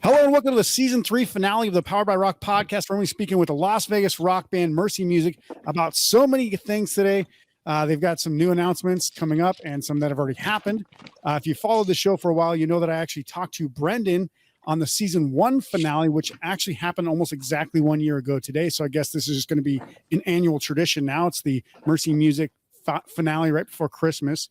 Hello and welcome to the season 3 finale of the Powered by Rock podcast. We're going to be speaking with the Las Vegas rock band Mercy Music about so many things today. They've got some new announcements coming up and some that have already happened. If you followed the show for a while, you know that I actually talked to Brendan on the season 1 finale, which actually happened almost exactly 1 year ago today. So I guess this is just going to be an annual tradition now. It's the Mercy Music finale right before Christmas.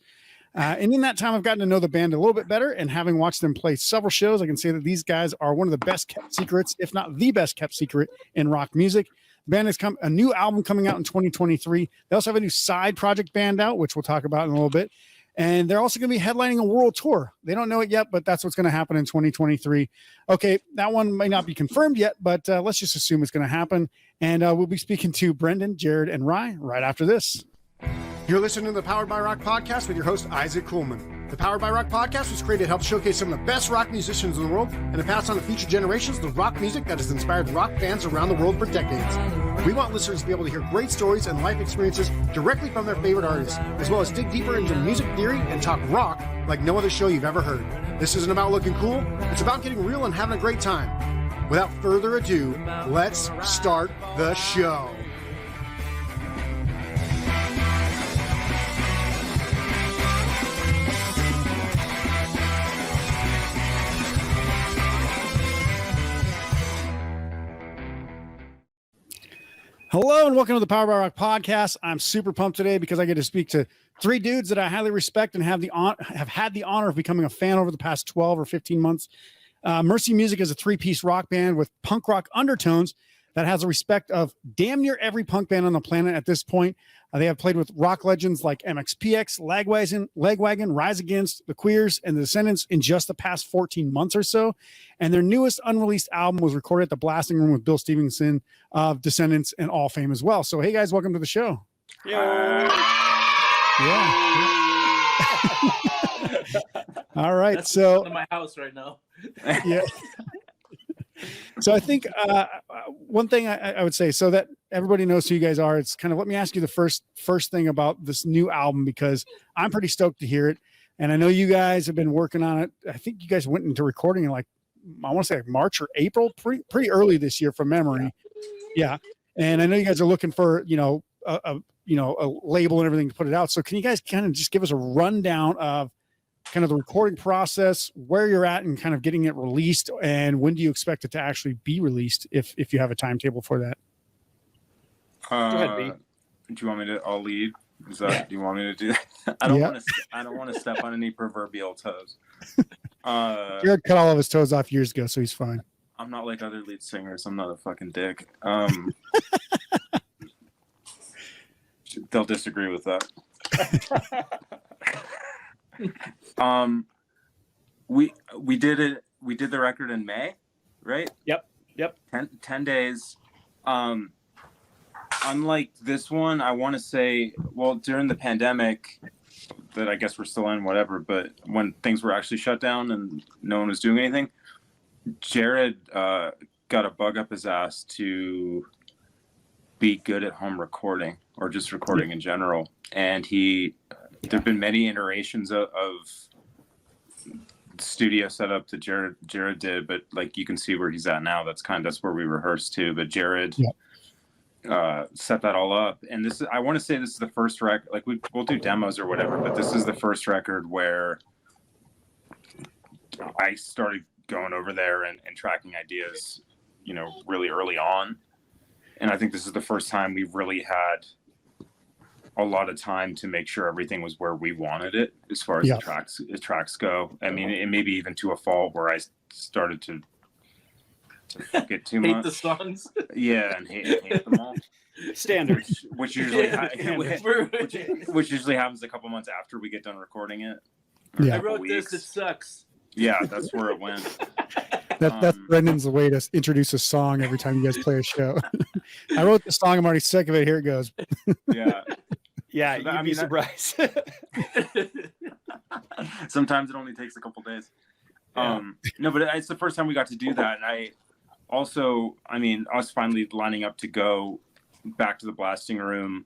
And in that time, I've gotten to know the band a little bit better, and having watched them play several shows, I can say that these guys are one of the best kept secrets, if not the best kept secret in rock music. The band has a new album coming out in 2023. They also have a new side project band out, which we'll talk about in a little bit. And they're also going to be headlining a world tour. They don't know it yet, but that's what's going to happen in 2023. Okay, that one may not be confirmed yet, but let's just assume it's going to happen. And we'll be speaking to Brendan, Jared, and Rye right after this. You're listening to the Powered by Rock podcast with your host, Isaac Kuhlman. The Powered by Rock podcast was created to help showcase some of the best rock musicians in the world and to pass on to future generations the rock music that has inspired rock fans around the world for decades. We want listeners to be able to hear great stories and life experiences directly from their favorite artists, as well as dig deeper into music theory and talk rock like no other show you've ever heard. This isn't about looking cool, it's about getting real and having a great time. Without further ado, let's start the show. Hello and welcome to the Power by Rock podcast. I'm super pumped today because I get to speak to 3 dudes that I highly respect and have had the honor of becoming a fan over the past 12 or 15 months. Mercy Music is a 3-piece rock band with punk rock undertones that has a respect of damn near every punk band on the planet at this point. They have played with rock legends like MXPX, Legwagon, Rise Against, The Queers, and The Descendants in just the past 14 months or so. And their newest unreleased album was recorded at the Blasting Room with Bill Stevenson of Descendants and All Fame as well. So, hey guys, welcome to the show. Yeah. All right. That's so in my house right now. Yeah. So I think one thing I would say, so that everybody knows who you guys are, it's kind of, let me ask you the first thing about this new album, because I'm pretty stoked to hear it. And I know you guys have been working on it. I think you guys went into recording in I want to say March or April, pretty early this year from memory. Yeah. And I know you guys are looking for, a label and everything to put it out. So can you guys kind of just give us a rundown of kind of the recording process, where you're at and kind of getting it released, and when do you expect it to actually be released, if you have a timetable for that? Go ahead, B. Do you want me to? I'll lead. Do you want me to do that? I don't want to step on any proverbial toes. Jared cut all of his toes off years ago, so he's fine. I'm not like other lead singers. I'm not a fucking dick. They'll disagree with that. We did it. We did the record in May, right? Yep. 10 days. Unlike this one, I want to say, well, during the pandemic that I guess we're still in, whatever, but when things were actually shut down and no one was doing anything, Jared got a bug up his ass to be good at home recording or just recording in general. And there've been many iterations of studio setup that Jared did, but you can see where he's at now. That's where we rehearsed to. But Jared set that all up, and I want to say this is the first record. We'll do demos or whatever, but this is the first record where I started going over there and tracking ideas, really early on. And I think this is the first time we've really had a lot of time to make sure everything was where we wanted it as far as the tracks go. I mean, and maybe even to a fault where I started to get too much. Hate the songs. Yeah, and hate them all. Standard. Which usually happens a couple months after we get done recording it. I wrote this. It sucks. Yeah, that's where it went. That's Brendan's way to introduce a song every time you guys play a show. I wrote the song. I'm already sick of it. Here it goes. Yeah. Yeah, you'd be surprised. Sometimes it only takes a couple days. No, but it's the first time we got to do that. And us finally lining up to go back to the Blasting Room.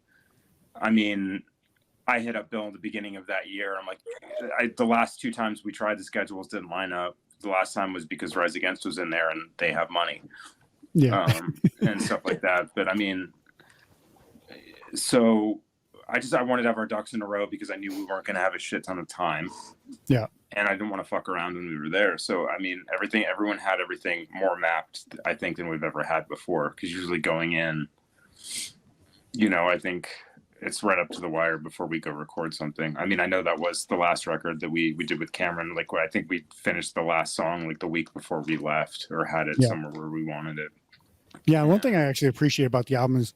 I hit up Bill in the beginning of that year. I'm like, the last 2 times we tried, the schedules didn't line up. the last time was because Rise Against was in there and they have money. Yeah. And stuff like that. But I mean, so I wanted to have our ducks in a row because I knew we weren't going to have a shit ton of time. Yeah. And I didn't want to fuck around when we were there. So, I mean, everyone had everything more mapped, I think, than we've ever had before. Because usually going in, you know, I think it's right up to the wire before we go record something. I mean, I know that was the last record that we did with Cameron. Like, I think we finished the last song like the week before we left, or had it somewhere where we wanted it. Yeah. One thing I actually appreciate about the album is,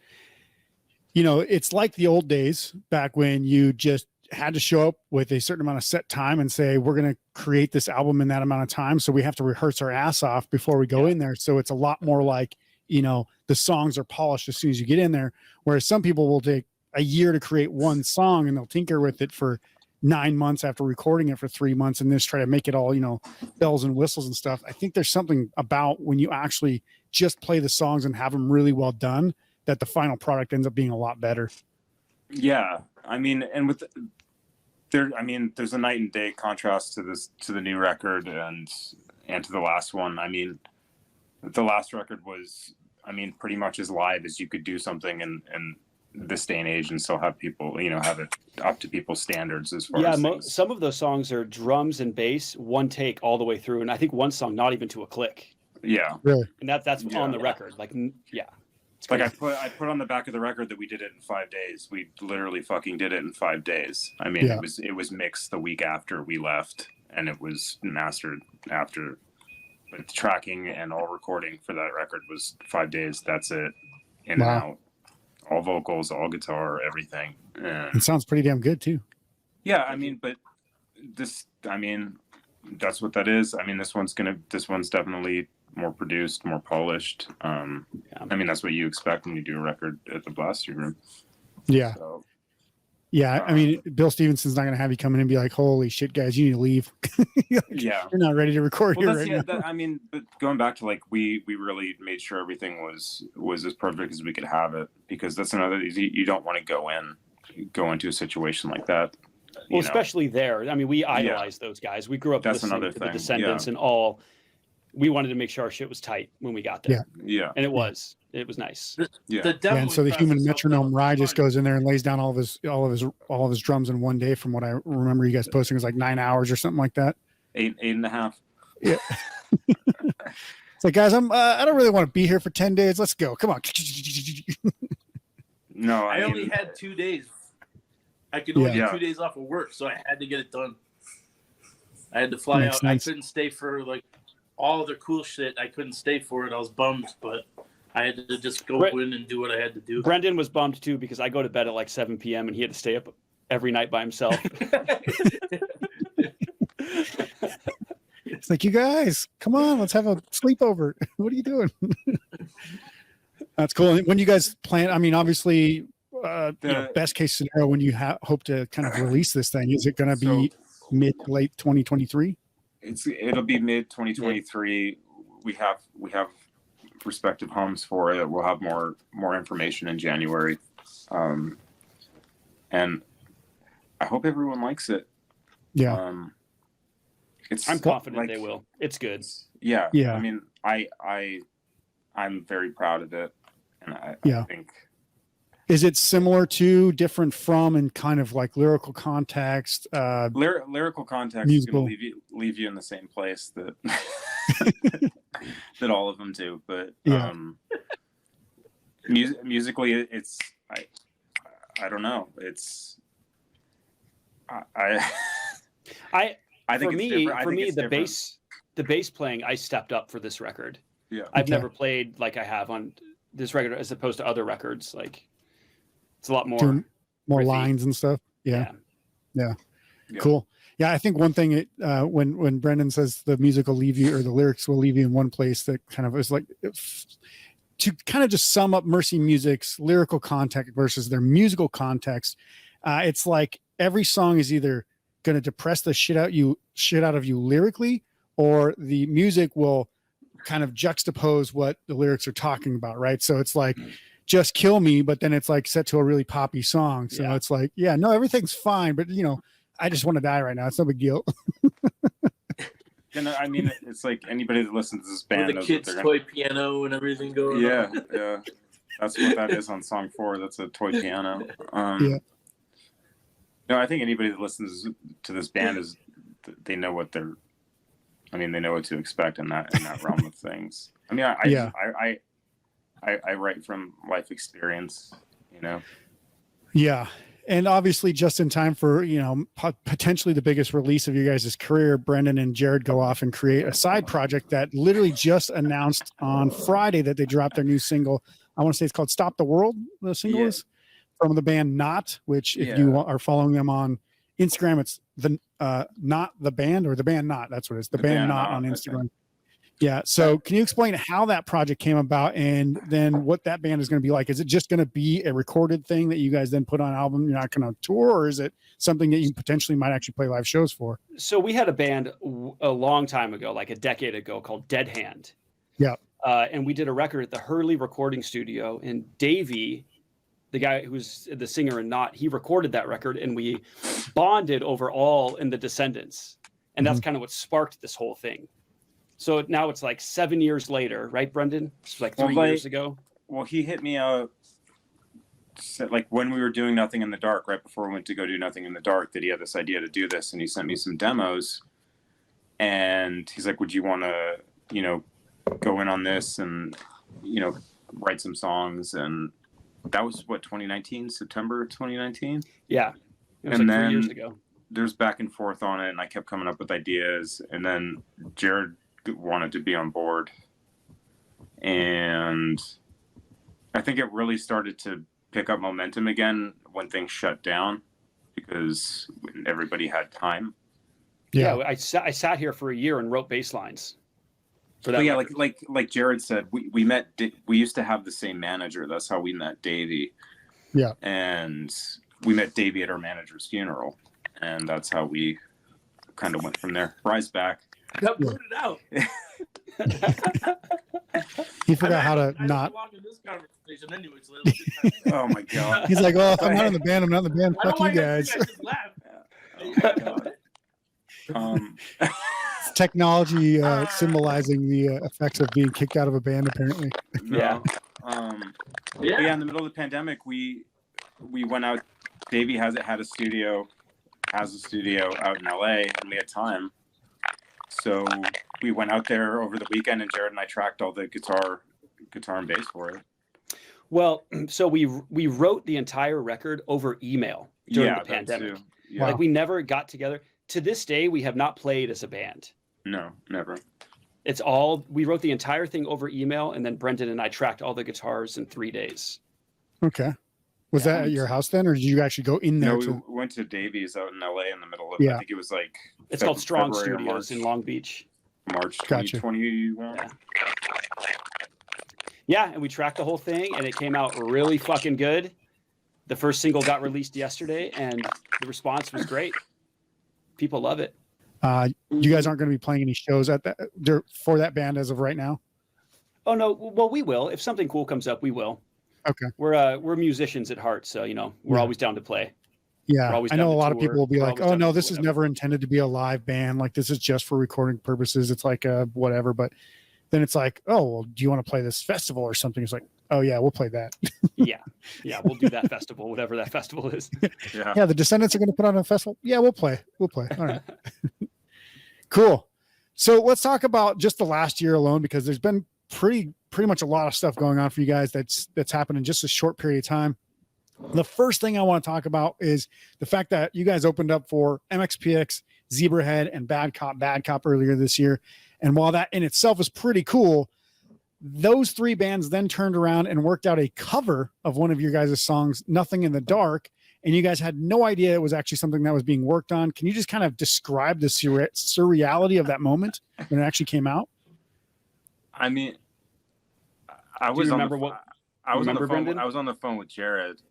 you know, it's like the old days back when you just had to show up with a certain amount of set time and say, we're going to create this album in that amount of time. So we have to rehearse our ass off before we go in there. So it's a lot more like, you know, the songs are polished as soon as you get in there. Whereas some people will take a year to create one song and they'll tinker with it for 9 months after recording it for 3 months and just try to make it all, you know, bells and whistles and stuff. I think there's something about when you actually just play the songs and have them really well done, that the final product ends up being a lot better. Yeah. I mean, and there's a night and day contrast to the new record and to the last one. I mean, the last record was, I mean, pretty much as live as you could do something in this day and age and still have people, you know, have it up to people's standards as far as some of those songs are drums and bass, one take all the way through. And I think one song, not even to a click. Yeah. Really? And that's on the record. Like, yeah. Like I put on the back of the record that we did it in 5 days. We literally fucking did it in 5 days. I mean, it was mixed the week after we left, and it was mastered after. But tracking and all recording for that record was 5 days. That's it. In and out. All vocals, all guitar, everything. And it sounds pretty damn good too. Yeah, I mean, but that's what that is. I mean, this one's definitely more produced, more polished. I mean, that's what you expect when you do a record at the Blasting Room. Yeah. So, I mean, Bill Stevenson's not going to have you come in and be like, holy shit, guys, you need to leave. You're not ready to record here right now. I mean, but going back to like, we really made sure everything was as perfect as we could have it, because that's another, you don't want to go into a situation like that. Well, especially there. I mean, we idolize those guys. We grew up listening to the Descendants and all. We wanted to make sure our shit was tight when we got there. Yeah. And it was nice. And so the human metronome Rye just goes in there and lays down all of his drums in one day. From what I remember, you guys posting, it was like 9 hours or something like that. 8.5. Yeah. It's like, guys, I don't really want to be here for 10 days. Let's go. Come on. No, I only had 2 days. I could only get 2 days off of work, so I had to get it done. I had to fly out. I couldn't stay for like all the cool shit. I couldn't stay for it. I was bummed, but I had to just go in and do what I had to do. Brendan was bummed too, because I go to bed at like 7 p.m. and he had to stay up every night by himself. It's like, you guys, come on, let's have a sleepover. What are you doing? That's cool. And when you guys plan, I mean, obviously, best case scenario, when you hope to kind of release this thing, is it going to be mid to late 2023? It'll be mid 2023. We have respective homes for it. We'll have more information in January, and I hope everyone likes it. Yeah, I'm confident they will. It's good. Yeah. I mean, I'm very proud of it, and I think. Is it similar to, different from, and kind of like lyrical context? Lyrical context musical. is going to leave you in the same place that that all of them do. But musically, it's I don't know. It's I think for me the bass playing, I stepped up for this record. Yeah, I've never played like I have on this record as opposed to other records. Like, it's a lot more lines and stuff. Yeah. Cool. Yeah, I think one thing when Brendan says the music will leave you, or the lyrics will leave you in one place, that kind of is like, to kind of just sum up Mercy Music's lyrical context versus their musical context. It's like every song is either going to depress the shit out of you lyrically, or the music will kind of juxtapose what the lyrics are talking about, right? So it's like, just kill me, but then it's like set to a really poppy song. So it's like, everything's fine, but I just want to die right now. It's no big deal. then I mean, it's like anybody that listens to this band with the kids' toy piano and everything going on. on. Yeah. That's what that is on song 4. That's a toy piano. No, I think anybody that listens to this band they know what they know what to expect in that realm of things. I mean, I write from life experience, you know. Yeah. And obviously, just in time for, you know, potentially the biggest release of you guys' career, Brendan and Jared go off and create a side project that literally just announced on Friday that they dropped their new single. I want to say it's called Stop the World. The single is from the band Not, which if you are following them on Instagram, it's the Not the Band or the band Not. That's what it is. The band Not on Instagram. Yeah. So can you explain how that project came about and then what that band is going to be like? Is it just going to be a recorded thing that you guys then put on an album? You're not going to tour, or is it something that you potentially might actually play live shows for? So we had a band a long time ago, like a decade ago, called Dead Hand. Yeah. And we did a record at the Hurley recording studio, and Davey, the guy who's the singer in Not, he recorded that record, and we bonded over all in the Descendants. And that's kind of what sparked this whole thing. So now it's like 7 years later, right, Brendan? It's like 3 years ago. Well, he hit me out like when we were doing Nothing in the Dark, right before we went to go do Nothing in the Dark, that he had this idea to do this, and he sent me some demos. And he's like, would you want to, you know, go in on this and, you know, write some songs? And that was what, 2019, September 2019? Yeah. It was and like then 3 years ago. There's back and forth on it, and I kept coming up with ideas, and then Jared wanted to be on board, and I think it really started to pick up momentum again when things shut down because everybody had time. Yeah, I sat here for a year and wrote bass lines for that. Yeah, like Jared said, we met. We used to have the same manager. That's how we met Davey. Yeah, and we met Davey at our manager's funeral, and that's how we kind of went from there. Rise back. Got booted out. He forgot how to not. This conversation anyway, so oh my god. He's like, oh, if I'm not in the band, I'm not in the band. Fuck you guys. Technology symbolizing the effects of being kicked out of a band, apparently. Yeah. Yeah. In the middle of the pandemic, we went out. Davey has a studio out in LA, and we had time. So we went out there over the weekend, and Jared and I tracked all the guitar and bass for it. Well, so we wrote the entire record over email during the pandemic. Yeah. Like we never got together. To this day, we have not played as a band. No, never. It's all, we wrote the entire thing over email, and then Brendan and I tracked all the guitars in 3 days. Okay. Was that at your house then, or did you actually go in there? No, we went to Davey's out in LA in the middle of, I think it was like... It's called Strong Studios in Long Beach. March 2021. Yeah, and we tracked the whole thing, and it came out really fucking good. The first single got released yesterday, and the response was great. People love it. You guys aren't going to be playing any shows for that band as of right now? Oh, no. Well, we will. If something cool comes up, we will. Okay. We're musicians at heart, so, we're always down to play. Yeah, I know a lot of people will be like, oh, no, this is never intended to be a live band. Like, this is just for recording purposes. It's like whatever. But then it's like, oh, well, do you want to play this festival or something? It's like, oh, yeah, we'll play that. Yeah, we'll do that festival, whatever that festival is. Yeah, the Descendants are going to put on a festival. Yeah, we'll play. All right. Cool. So let's talk about just the last year alone, because there's been pretty much a lot of stuff going on for you guys that's happened in just a short period of time. The first thing I want to talk about is the fact that you guys opened up for MXPX, Zebrahead, and Bad Cop earlier this year. And while that in itself is pretty cool, those three bands then turned around and worked out a cover of one of your guys' songs, Nothing in the Dark. And you guys had no idea it was actually something that was being worked on. Can you just kind of describe the surreality of that moment when it actually came out? I mean, I was on the phone with Jared,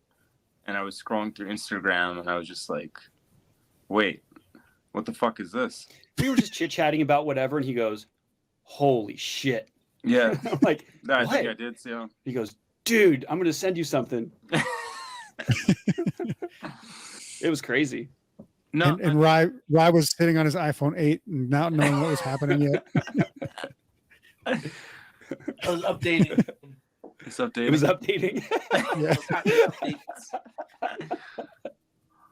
and I was scrolling through Instagram, and I was just like, wait, what the fuck is this? We were just chit-chatting about whatever, and he goes, holy shit. Yeah. I'm like, I think I did, so. He goes, dude, I'm going to send you something. It was crazy. No, and Rye was sitting on his iPhone 8 and not knowing what was happening yet. I was updating. it's updating. It was updating.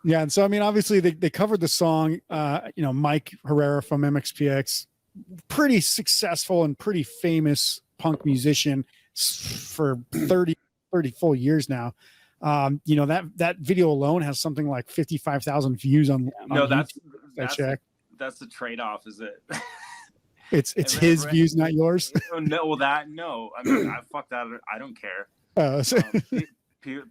Yeah, and so I mean, obviously they covered the song. Mike Herrera from MXPX, pretty successful and pretty famous punk musician for 30 full years now. That video alone has something like 55,000 views on that's YouTube. That's the trade-off, is it? It's his views, not yours. No, I mean, fuck that. I don't care.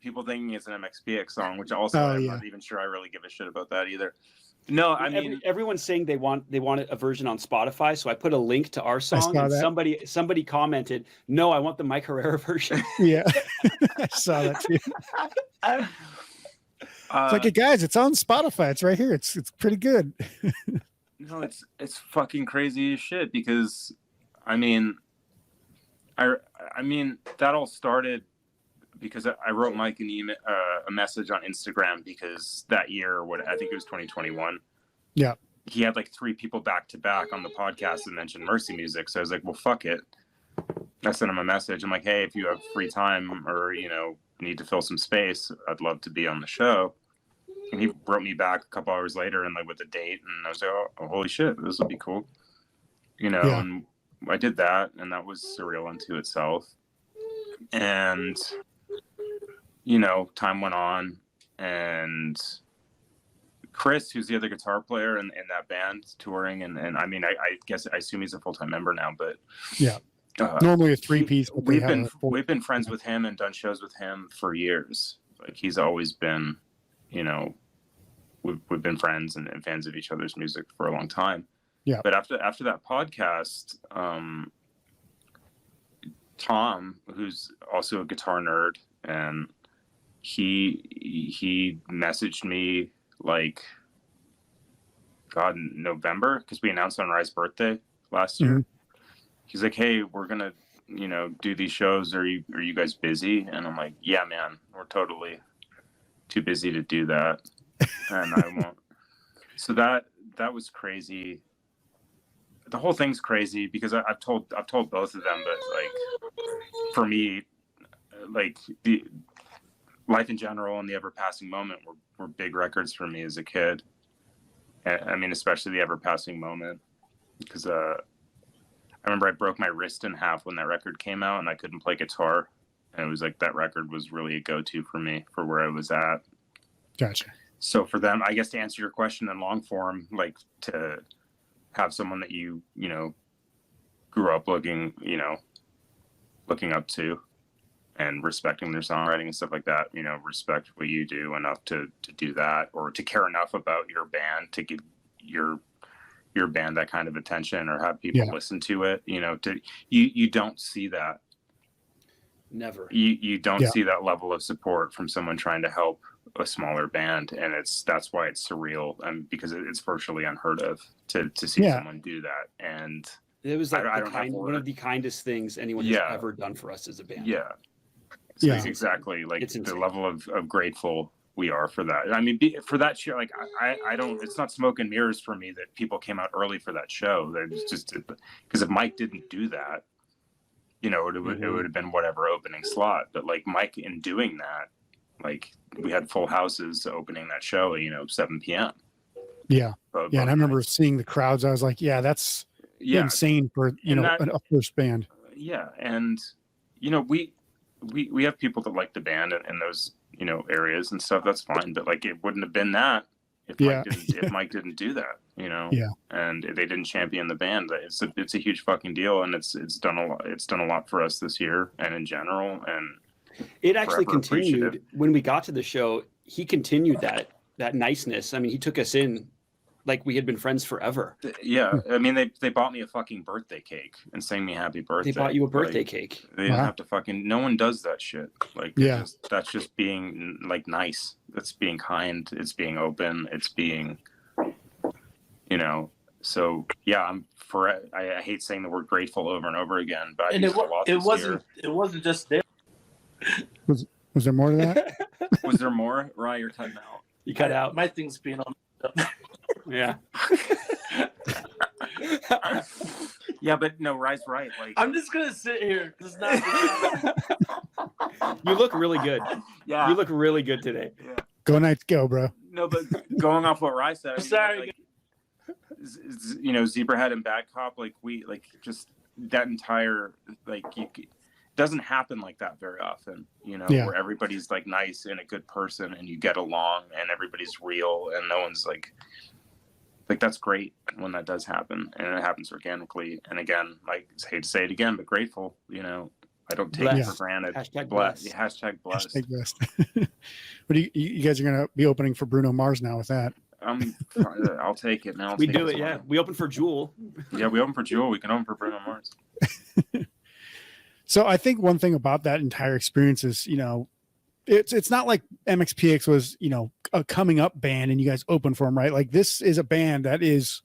People thinking it's an MXPX song, which also I'm not even sure I really give a shit about that either. No, I mean, everyone's saying they want a version on Spotify, so I put a link to our song, and somebody commented, "No, I want the Mike Herrera version." Yeah, I saw that too. It's like, hey guys, it's on Spotify. It's right here. It's pretty good. No, it's fucking crazy as shit, because I mean that all started because I wrote Mike a message on Instagram, because that year, I think it was 2021. Yeah. He had like 3 people back to back on the podcast that mentioned Mercy music. So I was like, well, fuck it. I sent him a message. I'm like, hey, if you have free time or, need to fill some space, I'd love to be on the show. And he wrote me back a couple hours later and like with a date. And I was like, oh, holy shit, this would be cool. And I did that, and that was surreal unto itself. And time went on, and Chris, who's the other guitar player in that band, touring, and I mean, I guess I assume he's a full-time member now, but yeah, normally a 3-piece. We've been friends with him and done shows with him for years. Like, he's always been, we've been friends and fans of each other's music for a long time. Yeah. But after that podcast, Tom, who's also a guitar nerd, and he messaged me like, God, in November, because we announced on Rye's birthday last year. Mm-hmm. He's like, hey, we're gonna do these shows. Are you guys busy? And I'm like, yeah, man, we're totally too busy to do that, and I won't. So that was crazy. The whole thing's crazy, because I've told both of them, but like, for me, like, the Life in General and The Ever Passing Moment were big records for me as a kid. I mean, especially The Ever Passing Moment, because I remember I broke my wrist in half when that record came out, and I couldn't play guitar, and it was like, that record was really a go-to for me for where I was at. Gotcha. So for them, I guess, to answer your question in long form, like, to have someone that you grew up looking up to and respecting their songwriting and stuff like that, respect what you do enough to do that, or to care enough about your band to give your band that kind of attention, or have people listen to it, you don't see that. Never. You don't see that level of support from someone trying to help a smaller band, and that's why it's surreal, and because it's virtually unheard of to see someone do that. And it was like one of the kindest things anyone has ever done for us as a band. Yeah. So exactly. Like, the level of grateful we are for that. I mean, for that show, like, I don't, it's not smoke and mirrors for me that people came out early for that show. There's just, because if Mike didn't do that, it would have been whatever opening slot. But like, Mike, in doing that, like, we had full houses opening that show, 7 p.m. Yeah. And I remember seeing the crowds. I was like, that's insane for, a first band. Yeah. And, we have people that like the band in those, areas and stuff. That's fine. But like, it wouldn't have been that if Mike didn't do that, and they didn't champion the band. It's a huge fucking deal. And it's done a lot for us this year and in general. And it actually continued when we got to the show. He continued that niceness. I mean, he took us in like we had been friends forever. Yeah. I mean, they bought me a fucking birthday cake and sang me happy birthday. They bought you a birthday cake. They didn't have to no one does that shit. Like, that's just being like nice. That's being kind. It's being open. It's being, so yeah, I hate saying the word grateful over and over again, but it wasn't just there. Was there more to that? Was there more? Rye, you're cutting out. You cut out. My thing's being on. Yeah. Yeah, but no, Rye's right. Like, I'm just gonna sit here. It's not. You look really good. Yeah, You look really good today. Yeah. Go Knights, go, bro. No, but going off what Rye said, I mean, Sorry. like, you know, Zebrahead and Bad Cop, like we like just that entire like it doesn't happen like that very often. You know, where everybody's like nice and a good person, and you get along, and everybody's real, and no one's like that's great when that does happen, and it happens organically. And again, like I hate to say it again, but grateful. You know, I don't take it for granted. Hashtag blessed. blessed. Hashtag blessed. Hashtag blessed. What do you guys are going to be opening for Bruno Mars now with that? I'll take it now. We do it, yeah. We open for Jewel. Yeah, we open for Jewel. We can open for Bruno Mars. So I think one thing about that entire experience is, you know, it's not like MXPX was, you know, a coming up band and you guys open for them, right? Like this is a band that is,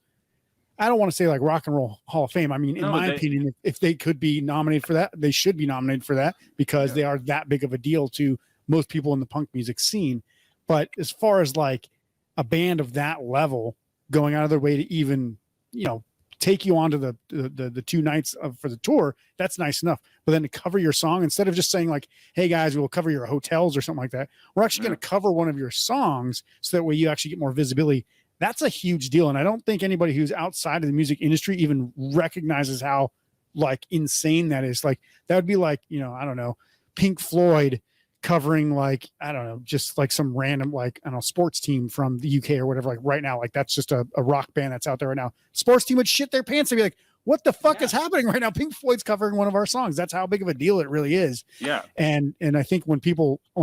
I don't want to say like Rock and Roll Hall of Fame. I mean, in my opinion, if they could be nominated for that, they should be nominated for that because they are that big of a deal to most people in the punk music scene. But as far as like a band of that level going out of their way to even, you know, take you onto the 2 nights for the tour, that's nice enough. But then to cover your song, instead of just saying like, hey guys, we'll cover your hotels or something like that, we're actually going to cover one of your songs so that way you actually get more visibility. That's a huge deal. And I don't think anybody who's outside of the music industry even recognizes how like insane that is. Like that would be like, you know, I don't know, Pink Floyd covering like, I don't know, just like some random, like, I don't know, sports team from the UK or whatever. Like right now, like that's just a rock band that's out there right now. Sports team would shit their pants and be like, what the fuck is happening right now? Pink Floyd's covering one of our songs. That's how big of a deal it really is. Yeah. And I think when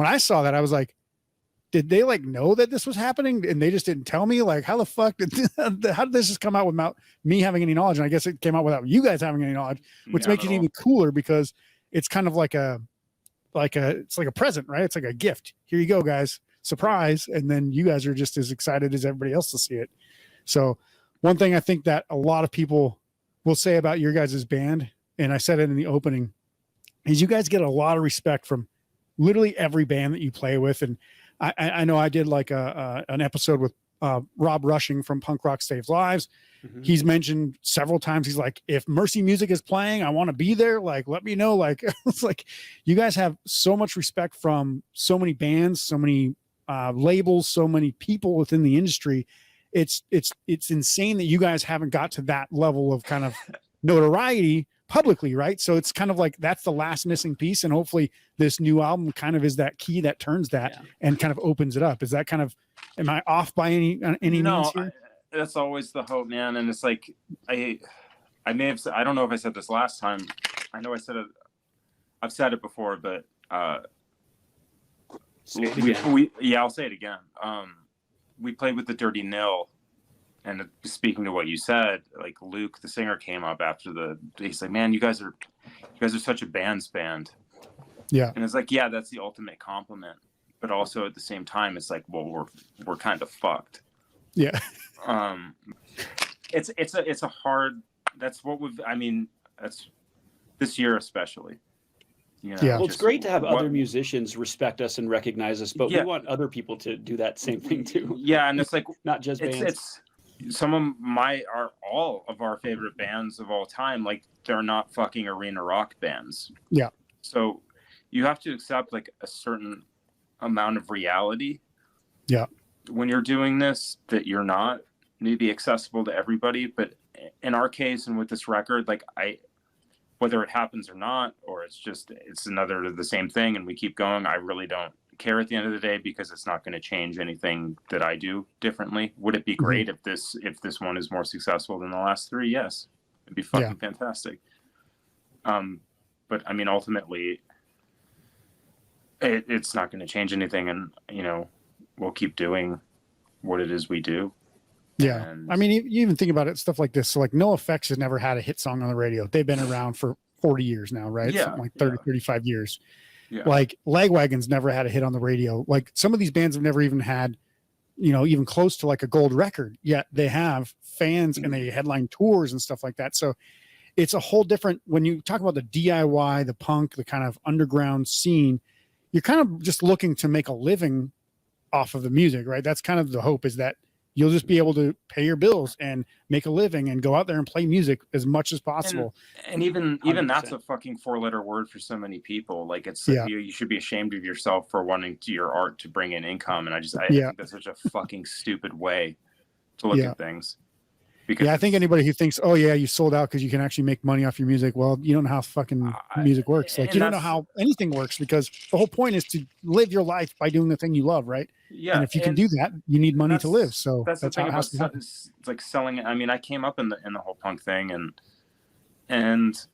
I saw that, I was like, did they like know that this was happening and they just didn't tell me? Like, how the fuck how did this just come out without me having any knowledge? And I guess it came out without you guys having any knowledge, which makes it even cooler because it's kind of like it's like a present, right? It's like a gift. Here you go, guys. Surprise. And then you guys are just as excited as everybody else to see it. So one thing I think that a lot of people will say about your guys' band, and I said it in the opening, is you guys get a lot of respect from literally every band that you play with. And I know I did like an episode with Rob Rushing from Punk Rock Saves Lives. Mm-hmm. He's mentioned several times. He's like, if Mercy Music is playing, I want to be there. Like, let me know. Like, it's like you guys have so much respect from so many bands, so many labels, so many people within the industry. It's insane that you guys haven't got to that level of kind of notoriety publicly, right? So it's kind of like that's the last missing piece, and hopefully this new album kind of is that key that turns that and kind of opens it up. Is that kind of, am I off by any means here? That's always the hope, man. And it's like I may have said, I don't know if I said this last time. I know I said it. I've said it before, but I'll say it again. We played with the Dirty Nil, and speaking to what you said, like Luke, the singer, came up after he's like, man, you guys are such a band's band. Yeah. And it's like, yeah, that's the ultimate compliment. But also at the same time, it's like, well, we're kind of fucked. Yeah. It's a hard, that's this year especially. You know, well, it's great to have other musicians respect us and recognize us, but we want other people to do that same thing too. Yeah, and it's like not just bands. It's some of all of our favorite bands of all time. Like they're not fucking arena rock bands. Yeah. So you have to accept like a certain amount of reality. Yeah. When you're doing this, that you're not maybe accessible to everybody, but in our case and with this record, like whether it happens or not, or it's another the same thing and we keep going, I really don't care at the end of the day because it's not going to change anything that I do differently. Would it be great if this one is more successful than the last three? Yes, it'd be fucking fantastic. But I mean, ultimately it's not going to change anything, and you know, we'll keep doing what it is we do. Yeah. And I mean, you even think about it, stuff like this. So like NoFX has never had a hit song on the radio. They've been around for 40 years now, right? Yeah. Something like 30, 35 years. Yeah. Like Lagwagon's never had a hit on the radio. Like some of these bands have never even had, you know, even close to like a gold record, yet they have fans and they headline tours and stuff like that. So it's a whole different, when you talk about the DIY, the punk, the kind of underground scene, you're kind of just looking to make a living off of the music, right? That's kind of the hope, is that you'll just be able to pay your bills and make a living and go out there and play music as much as possible. And even 100%. that's a fucking 4-letter word for so many people. Like it's you should be ashamed of yourself for wanting your art to bring in income. And I think that's such a fucking stupid way to look at things. Because I think anybody who thinks, oh yeah, you sold out because you can actually make money off your music. Well, you don't know how fucking music works. Like you don't know how anything works, because the whole point is to live your life by doing the thing you love, right? Yeah. And if you can do that, you need money to live. So that's the thing how it has to about happen. it's like selling it. I mean, I came up in the whole punk thing, and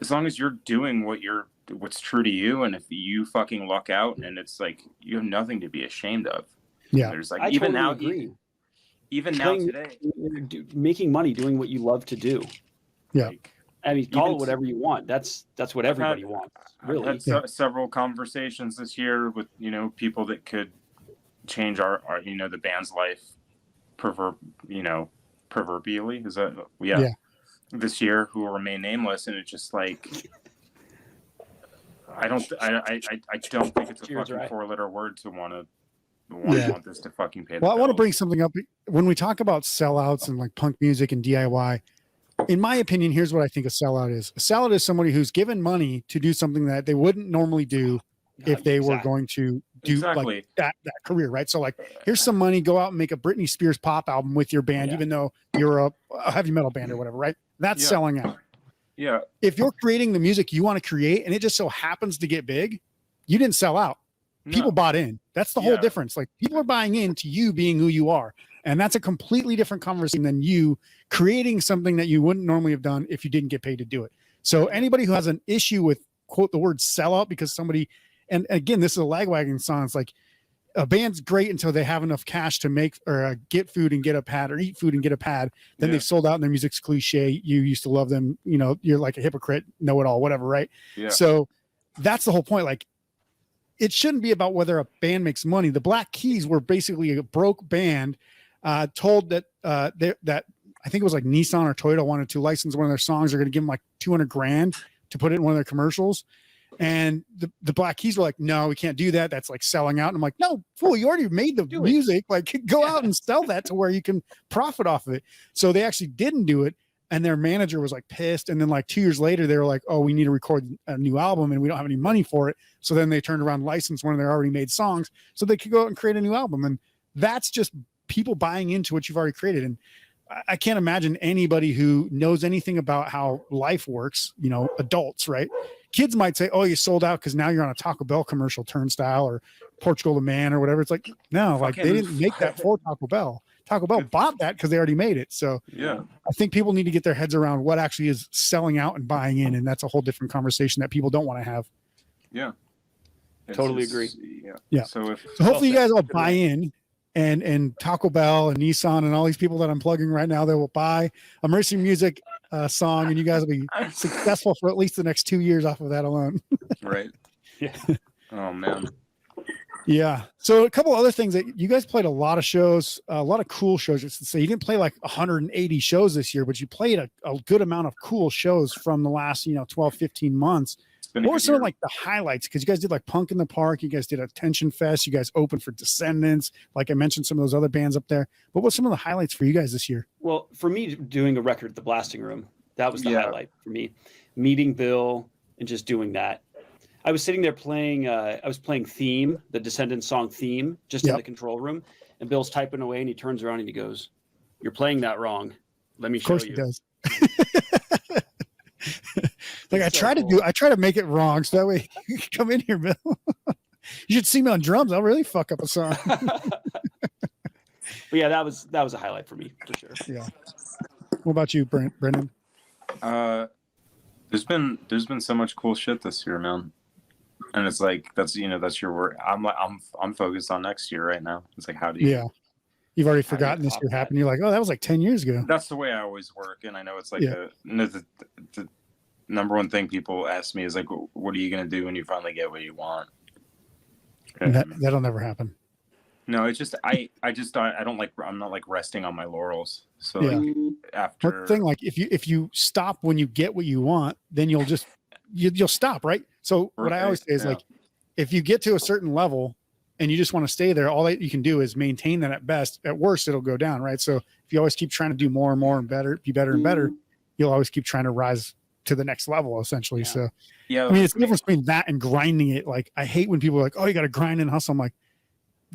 as long as you're doing what's true to you, and if you fucking luck out, and it's like you have nothing to be ashamed of. Yeah. There's like I even totally now agree. Even now today, making money doing what you love to do. Yeah. like, I mean, call it whatever you want. That's what everybody wants. Really. I've had several conversations this year with people that could change our the band's life proverbially. Is that this year, who will remain nameless, and it's just like I don't think it's a fucking 4-letter word to want this to fucking pay the Well, I want to bills. bring something up when we talk about sellouts and like punk music and DIY. In my opinion, here's what I think a sellout is. A sellout is somebody who's given money to do something that they wouldn't normally do if they were going to do like that career, right? So like, here's some money, go out and make a Britney Spears pop album with your band, even though you're a heavy metal band or whatever, right? That's selling out. Yeah. If you're creating the music you want to create and it just so happens to get big, you didn't sell out. People bought in. That's the whole difference. Like people are buying into you being who you are. And that's a completely different conversation than you creating something that you wouldn't normally have done if you didn't get paid to do it. So anybody who has an issue with, quote, the word sellout because somebody, and again, this is a Lagwagon song. It's like a band's great until they have enough cash to make or get food and get a pad, or eat food and get a pad. Then they've sold out and their music's cliche. You used to love them. You're like a hypocrite, know it all, whatever. Right. Yeah. So that's the whole point. Like, it shouldn't be about whether a band makes money. The Black Keys were basically a broke band, told that that I think it was like Nissan or Toyota wanted to license one of their songs. They're going to give them like $200,000 to put it in one of their commercials. And the Black Keys were like, no, we can't do that. That's like selling out. And I'm like, no, fool, you already made the music. Like, go out and sell that to where you can profit off of it. So they actually didn't do it. And their manager was like pissed. And then like 2 years later, they were like, oh, we need to record a new album and we don't have any money for it. So then they turned around and licensed one of their already made songs so they could go out and create a new album. And that's just people buying into what you've already created. And I can't imagine anybody who knows anything about how life works, adults, right? Kids might say, oh, you sold out because now you're on a Taco Bell commercial turnstile or Portugal the Man or whatever. It's like, no, like they didn't make that for Taco Bell. Taco Bell bought that because they already made it. So I think people need to get their heads around what actually is selling out and buying in. And that's a whole different conversation that people don't want to have. Yeah. Totally agree. Yeah. So hopefully you guys all buy in, and Taco Bell and Nissan and all these people that I'm plugging right now, they will buy a Mercy Music song, and you guys will be successful for at least the next 2 years off of that alone. Right. Yeah. Oh man. Yeah. So a couple other things that you guys played a lot of shows, a lot of cool shows. Just to say, you didn't play like 180 shows this year, but you played a good amount of cool shows from the last, 12, 15 months. What were some of like the highlights? Because you guys did like Punk in the Park, you guys did Attention Fest, you guys opened for Descendants. Like I mentioned, some of those other bands up there. What were some of the highlights for you guys this year? Well, for me, doing a record at the Blasting Room, that was the highlight for me. Meeting Bill and just doing that. I was sitting there playing. I was playing Theme, the Descendants song Theme, just in the control room, and Bill's typing away, and he turns around and he goes, "You're playing that wrong. Let me show you." Of course he does. Like I try to make it wrong so that way you can come in here, Bill. You should see me on drums. I'll really fuck up a song. But yeah, that was a highlight for me for sure. Yeah. What about you, Brendan? There's been so much cool shit this year, man. And it's like that's your work. I'm focused on next year right now. It's like how do you? Yeah. You've already forgotten this year happened. You're like, oh, that was like 10 years ago. That's the way I always work, and I know it's like the number one thing people ask me is like, what are you gonna do when you finally get what you want? That'll never happen. No, it's just I don't like, I'm not like resting on my laurels. So like, after the thing, like if you stop when you get what you want, then you'll just you'll stop, right? So what I always say is like, if you get to a certain level, and you just want to stay there, all that you can do is maintain that at best. At worst, it'll go down, right? So if you always keep trying to do more and more and better, be better and better, you'll always keep trying to rise to the next level, essentially. So, I mean, it's the difference between that and grinding it. Like, I hate when people are like, oh, you got to grind and hustle. I'm like,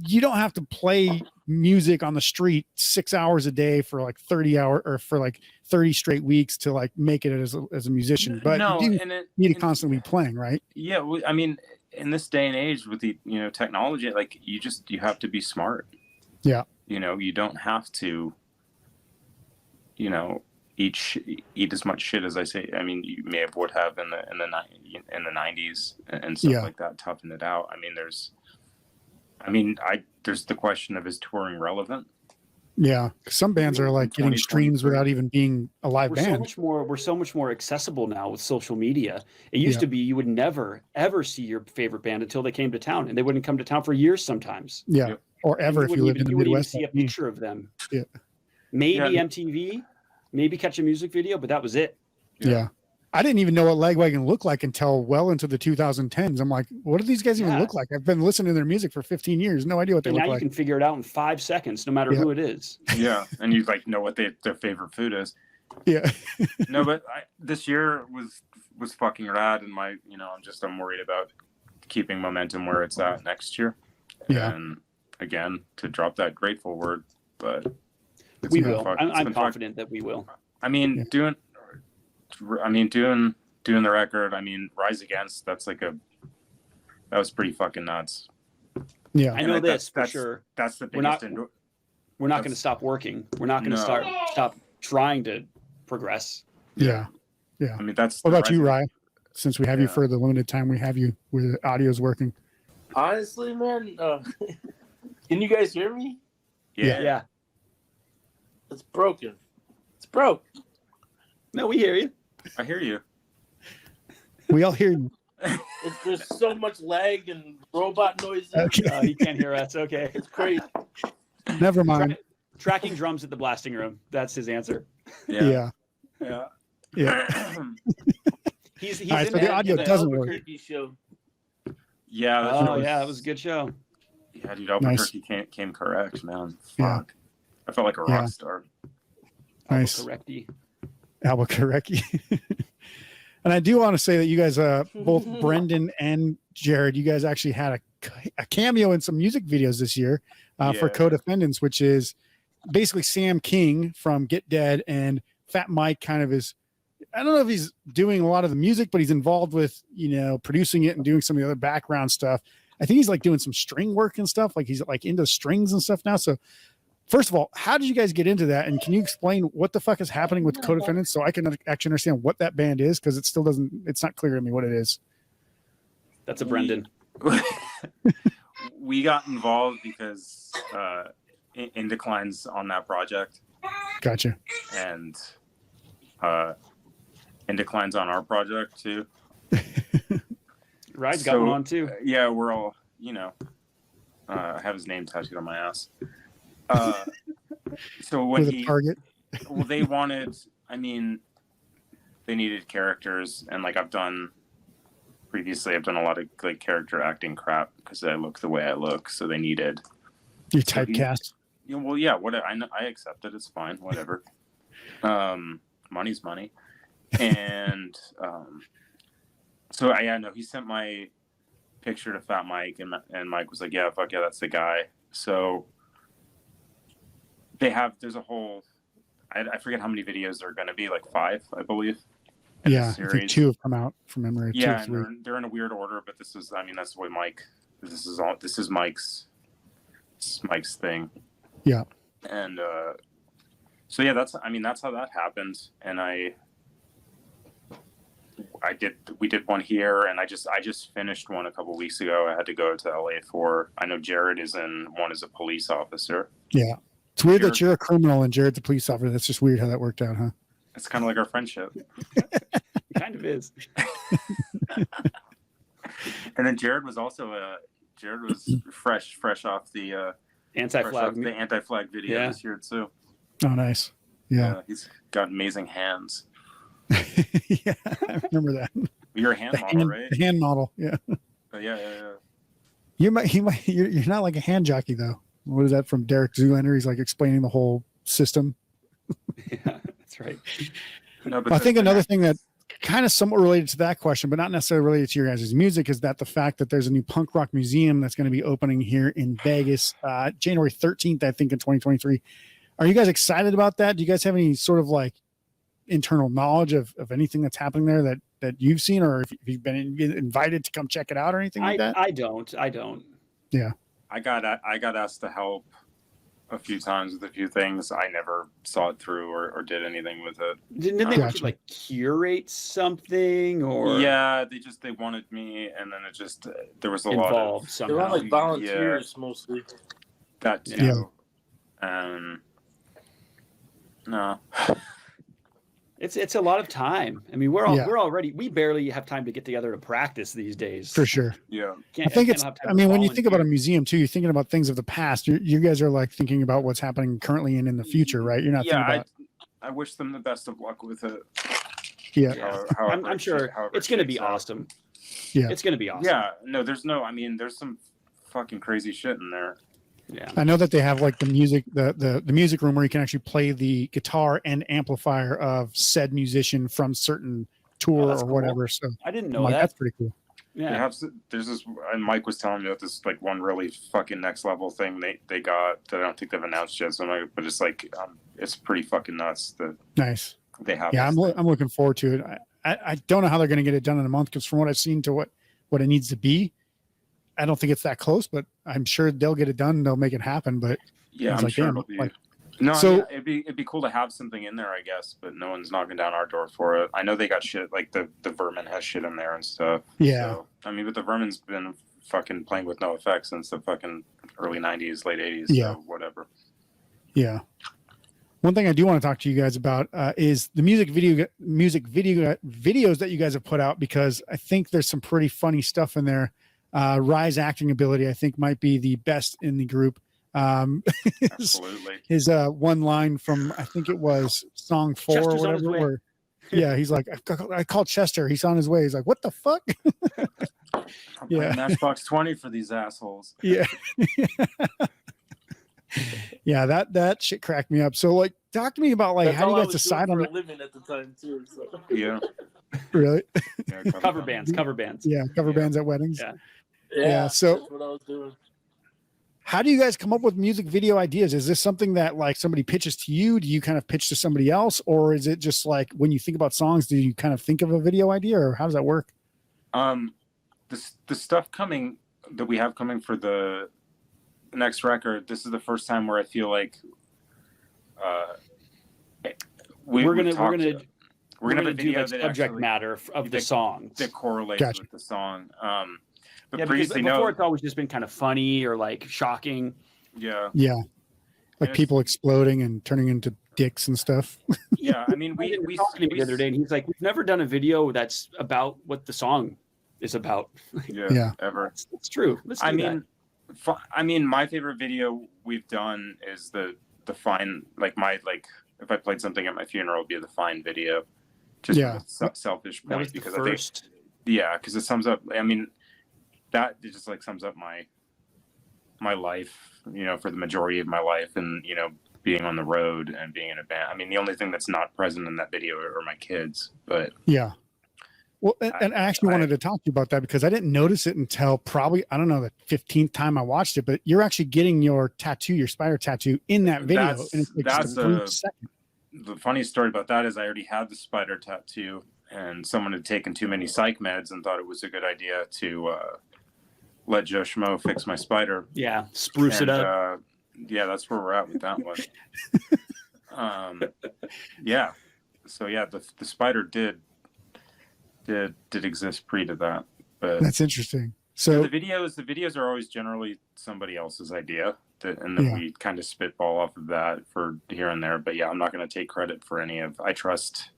you don't have to play music on the street 6 hours a day for like 30 hours or for like 30 straight weeks to like make it as a musician, but you need to constantly be playing, right? Yeah. I mean, in this day and age with the, technology, like you have to be smart. Yeah. You don't have to, eat as much shit as I say. I mean, you would have in the 90s and stuff like that, toughing it out. I mean, there's the question of, is touring relevant? Yeah, some bands are like getting streams without even being a live band. We're so much more accessible now with social media. It used to be you would never ever see your favorite band until they came to town, and they wouldn't come to town for years sometimes. Yeah, or ever if you lived in the Midwest. See a picture of them. Yeah, maybe MTV, maybe catch a music video, but that was it. Yeah. I didn't even know what Lagwagon looked like until well into the 2010s. I'm like, what do these guys even look like? I've been listening to their music for 15 years. No idea what they look like. Now you can figure it out in 5 seconds, no matter who it is. Yeah, and you know what their favorite food is. Yeah. No, but this year was fucking rad, and I'm worried about keeping momentum where it's at next year. Yeah. And again, to drop that grateful word, but we will. I'm confident that we will. I mean, doing the record, Rise Against, that was pretty fucking nuts. Yeah. I know this for sure. That's the biggest. We're not going to stop working. We're not going to stop trying to progress. Yeah. Yeah. I mean, that's. What about you, Rye? Since we have you for the limited time we have you, where the audio's working. Honestly, man, can you guys hear me? Yeah. It's broken. It's broke. No, we hear you. I hear you. We all hear you. There's so much lag and robot noises. Okay. He can't hear us. Okay. It's crazy. Never mind. Tracking drums at the blasting room. That's his answer. Yeah. He's all right, so the audio doesn't work. Show. Yeah. It was a good show. Yeah, dude, Albuquerque came correct, man. Fuck. I felt like a rock star. Nice. Albuquerque. And I do want to say that you guys, both Brendan and Jared, you guys actually had a cameo in some music videos this year for Codefendants, which is basically Sam King from Get Dead, and Fat Mike kind of is, I don't know if he's doing a lot of the music, but he's involved with, producing it and doing some of the other background stuff. I think he's like doing some string work and stuff. Like he's like into strings and stuff now. So first of all, how did you guys get into that? And can you explain what the fuck is happening with Codefendants so I can actually understand what that band is? Because it's not clear to me what it is. That's a Brendan. We got involved because Indecline's on that project. Gotcha. And Indecline's on our project too. Rye's got one on too. Yeah, we're all, I have his name tattooed on my ass. So when they wanted, they needed characters, and like I've done a lot of like character acting crap because I look the way I look, so they needed. You typecast. Well, yeah. I accept it. It's fine. Whatever. Money's money, and so he sent my picture to Fat Mike, and Mike was like, "Yeah, fuck yeah, that's the guy." So there's a whole, I forget how many videos there are going to be, like 5, I believe. Yeah, I think 2 have come out from memory. Yeah, and they're in a weird order, but this is, that's the way this is Mike's thing. Yeah. And so yeah, that's how that happened. And we did one here, and I just finished one a couple weeks ago. I had to go to LA for, I know Jared is in one as a police officer. Yeah. It's weird that you're a criminal and Jared's a police officer. That's just weird how that worked out, huh? It's kind of like our friendship. It kind of is. And then Jared was fresh off the anti-flag video this year too. Oh, nice. Yeah. He's got amazing hands. Yeah, I remember that. You're a hand model, right? The hand model, yeah. Yeah. You're not like a hand jockey though. What is that from Derek Zoolander? He's like explaining the whole system. Yeah, that's right. No, but I think another thing that kind of somewhat related to that question, but not necessarily related to your guys' music, is that the fact that there's a new punk rock museum that's going to be opening here in Vegas, January 13th, I think, in 2023. Are you guys excited about that? Do you guys have any sort of like internal knowledge of anything that's happening there that you've seen, or if you've been invited to come check it out or anything like that? I don't. Yeah. I got asked to help a few times with a few things. I never saw it through or did anything with it. Didn't they want you to like curate something or? Yeah, they wanted me, and then it just there was a lot of somehow. They were like volunteers mostly. That too. No. It's a lot of time. I mean, we barely have time to get together to practice these days. For sure. Yeah. I think when you think about a museum too, you're thinking about things of the past. You guys are like thinking about what's happening currently and in the future, right? You're not thinking about. I wish them the best of luck with it. Yeah. I'm sure it's going to be awesome. Yeah. It's going to be awesome. Yeah. No, there's some fucking crazy shit in there. Yeah. I know that they have like the music room where you can actually play the guitar and amplifier of said musician from certain tour or whatever. So I didn't know that. That's pretty cool. Yeah. There's this, and Mike was telling me about this like one really fucking next level thing they got that I don't think they've announced yet. So but it's like it's pretty fucking nuts that nice they have. Yeah, I'm looking forward to it. I don't know how they're going to get it done in a month, because from what I've seen to what it needs to be, I don't think it's that close, but I'm sure they'll get it done. They'll make it happen. But yeah, I'm sure it'll be. No, so I mean, it'd be cool to have something in there, I guess, but no one's knocking down our door for it. I know they got shit like the Vermin has shit in there and stuff. Yeah. So, I mean, but the Vermin's been fucking playing with no effect since the fucking early 90s, late 80s. Yeah. So whatever. Yeah. One thing I do want to talk to you guys about is the music video videos that you guys have put out, because I think there's some pretty funny stuff in there. Rye's acting ability, I think, might be the best in the group. Absolutely. His one line from, I think it was song 4 Chester's or whatever, where yeah, he's like, I called Chester, he's on his way. He's like, what the fuck? I'm playing Matchbox 20 for these assholes. Yeah. Yeah, that shit cracked me up. So like, talk to me about like, how do you guys decide on a living at the time too? So. Yeah. Really? Yeah, cover bands. Yeah, cover bands at weddings. Yeah. So that's what I was doing. How do you guys come up with music video ideas? Is this something that like somebody pitches to you? Do you kind of pitch to somebody else? Or is it just like when you think about songs, do you kind of think of a video idea, or how does that work? The stuff that we have coming for the next record, this is the first time where I feel like we're gonna have a video that subject matter of the songs that correlates with the song. But previously, before it's always just been kind of funny or like shocking. Yeah. Yeah. Like people exploding and turning into dicks and stuff. Yeah. I mean, we talked to me the other day, and he's like, we've never done a video that's about what the song is about. Yeah. Ever. It's true. I mean, my favorite video we've done is the Fine, like if I played something at my funeral, it'd be the Fine video. Just from a selfish point, because I think, because it sums up, I mean, that it just like sums up my life, for the majority of my life, and being on the road and being in a band. I mean, the only thing that's not present in that video are my kids, but well, and I actually wanted to talk to you about that, because I didn't notice it until probably, I don't know, the 15th time I watched it, but you're actually getting your tattoo, your spider tattoo, in that video. That's the funny story about that is I already had the spider tattoo, and someone had taken too many psych meds and thought it was a good idea to let Joe Schmo fix my spider. Yeah, spruce it up. That's where we're at with that one. So the spider did exist pre to that, but that's interesting. So the videos are always generally somebody else's idea, and then we kind of spitball off of that for here and there. But I'm not going to take credit for any of. I trust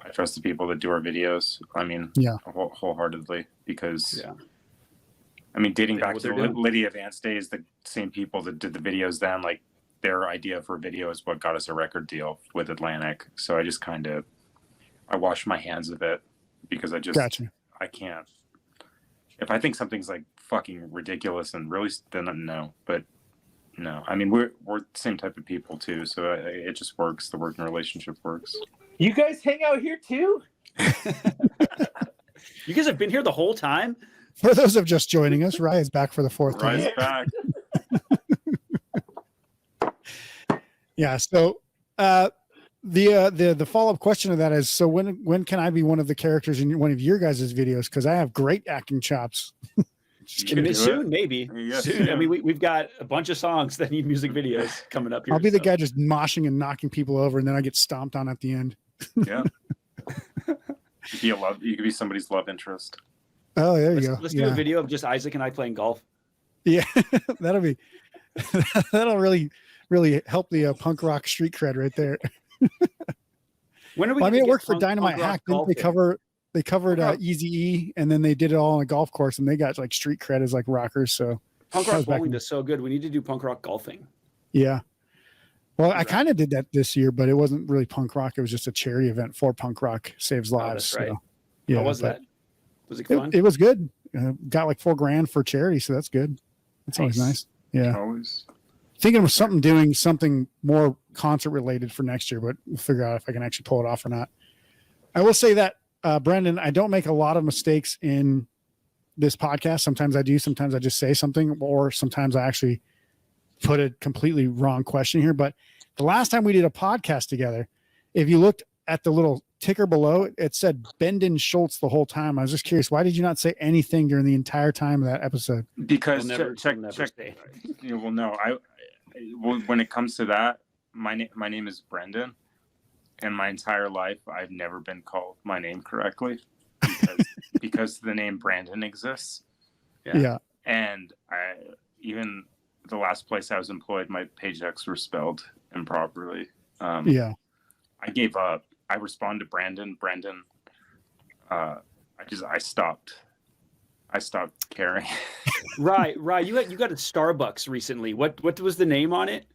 the people that do our videos. I mean, wholeheartedly, because I mean, dating back to Lydia Vance days, the same people that did the videos then, like their idea for a video is what got us a record deal with Atlantic. So I just I wash my hands of it, because I can't. If I think something's like fucking ridiculous and really no. But no, I mean we're the same type of people too, so it just works. The working relationship works. You guys hang out here too? You guys have been here the whole time? For those of just joining us, Rye is back for the fourth time. Rye's back. Yeah. So the follow-up question to that is, so when can I be one of the characters in one of your guys' videos? Because I have great acting chops. Soon, maybe. Yes, soon. yeah. I mean, we've got a bunch of songs that need music videos coming up here. I'll be the guy just moshing and knocking people over, and then I get stomped on at the end. Yeah. You could be somebody's love interest. Oh, there you go. Let's do a video of just Isaac and I playing golf. Yeah, that'll really help the punk rock street cred right there. When are we? Well, I mean, it worked for punk Dynamite rock Hack. Didn't they covered Eazy-E, and then they did it all on a golf course, and they got like street cred as like rockers. So punk rock bowling is so good. We need to do punk rock golfing. Yeah. Well, I kind of did that this year, but it wasn't really punk rock. It was just a charity event for punk rock saves lives. Oh, that's right. So, yeah, how was that? Was it fun? It was good. Got like $4,000 for charity, so that's good. That's always nice. Yeah. Always. Thinking of doing something more concert related for next year, but we'll figure out if I can actually pull it off or not. I will say that, Brendan, I don't make a lot of mistakes in this podcast. Sometimes I do. Sometimes I just say something, or sometimes I actually put a completely wrong question here. But the last time we did a podcast together, if you looked at the little ticker below, it said Bendon Schultz the whole time. I was just curious, why did you not say anything during the entire time of that episode? Because check. Well, no, when it comes to that, my name is Brendan, and my entire life I've never been called my name correctly because the name Brandon exists. Yeah. And even the last place I was employed, my paychecks were spelled improperly. Yeah. I gave up. I responded to Brendan. I stopped caring. Right. You got a Starbucks recently. What was the name on it?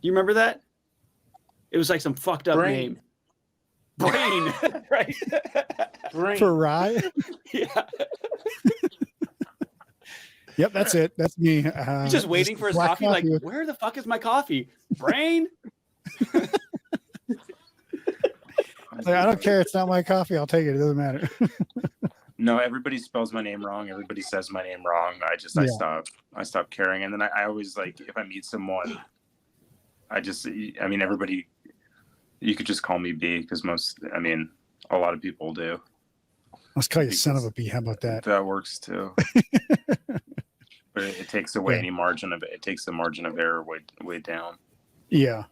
Do you remember that? It was like some fucked up name. Brain. Right. Brain. For Rye? Yeah. Yep, that's it. That's me. He's just waiting for his coffee. Like, where the fuck is my coffee? Brain? Like, I don't care. It's not my coffee. I'll take it. It doesn't matter. No, everybody spells my name wrong. Everybody says my name wrong. I stopped caring. And then I always, like, if I meet someone, everybody, you could just call me B, because a lot of people do. Let's call you son of a B. How about that? That works too. But it takes away any margin of it. It takes the margin of error way down. Yeah.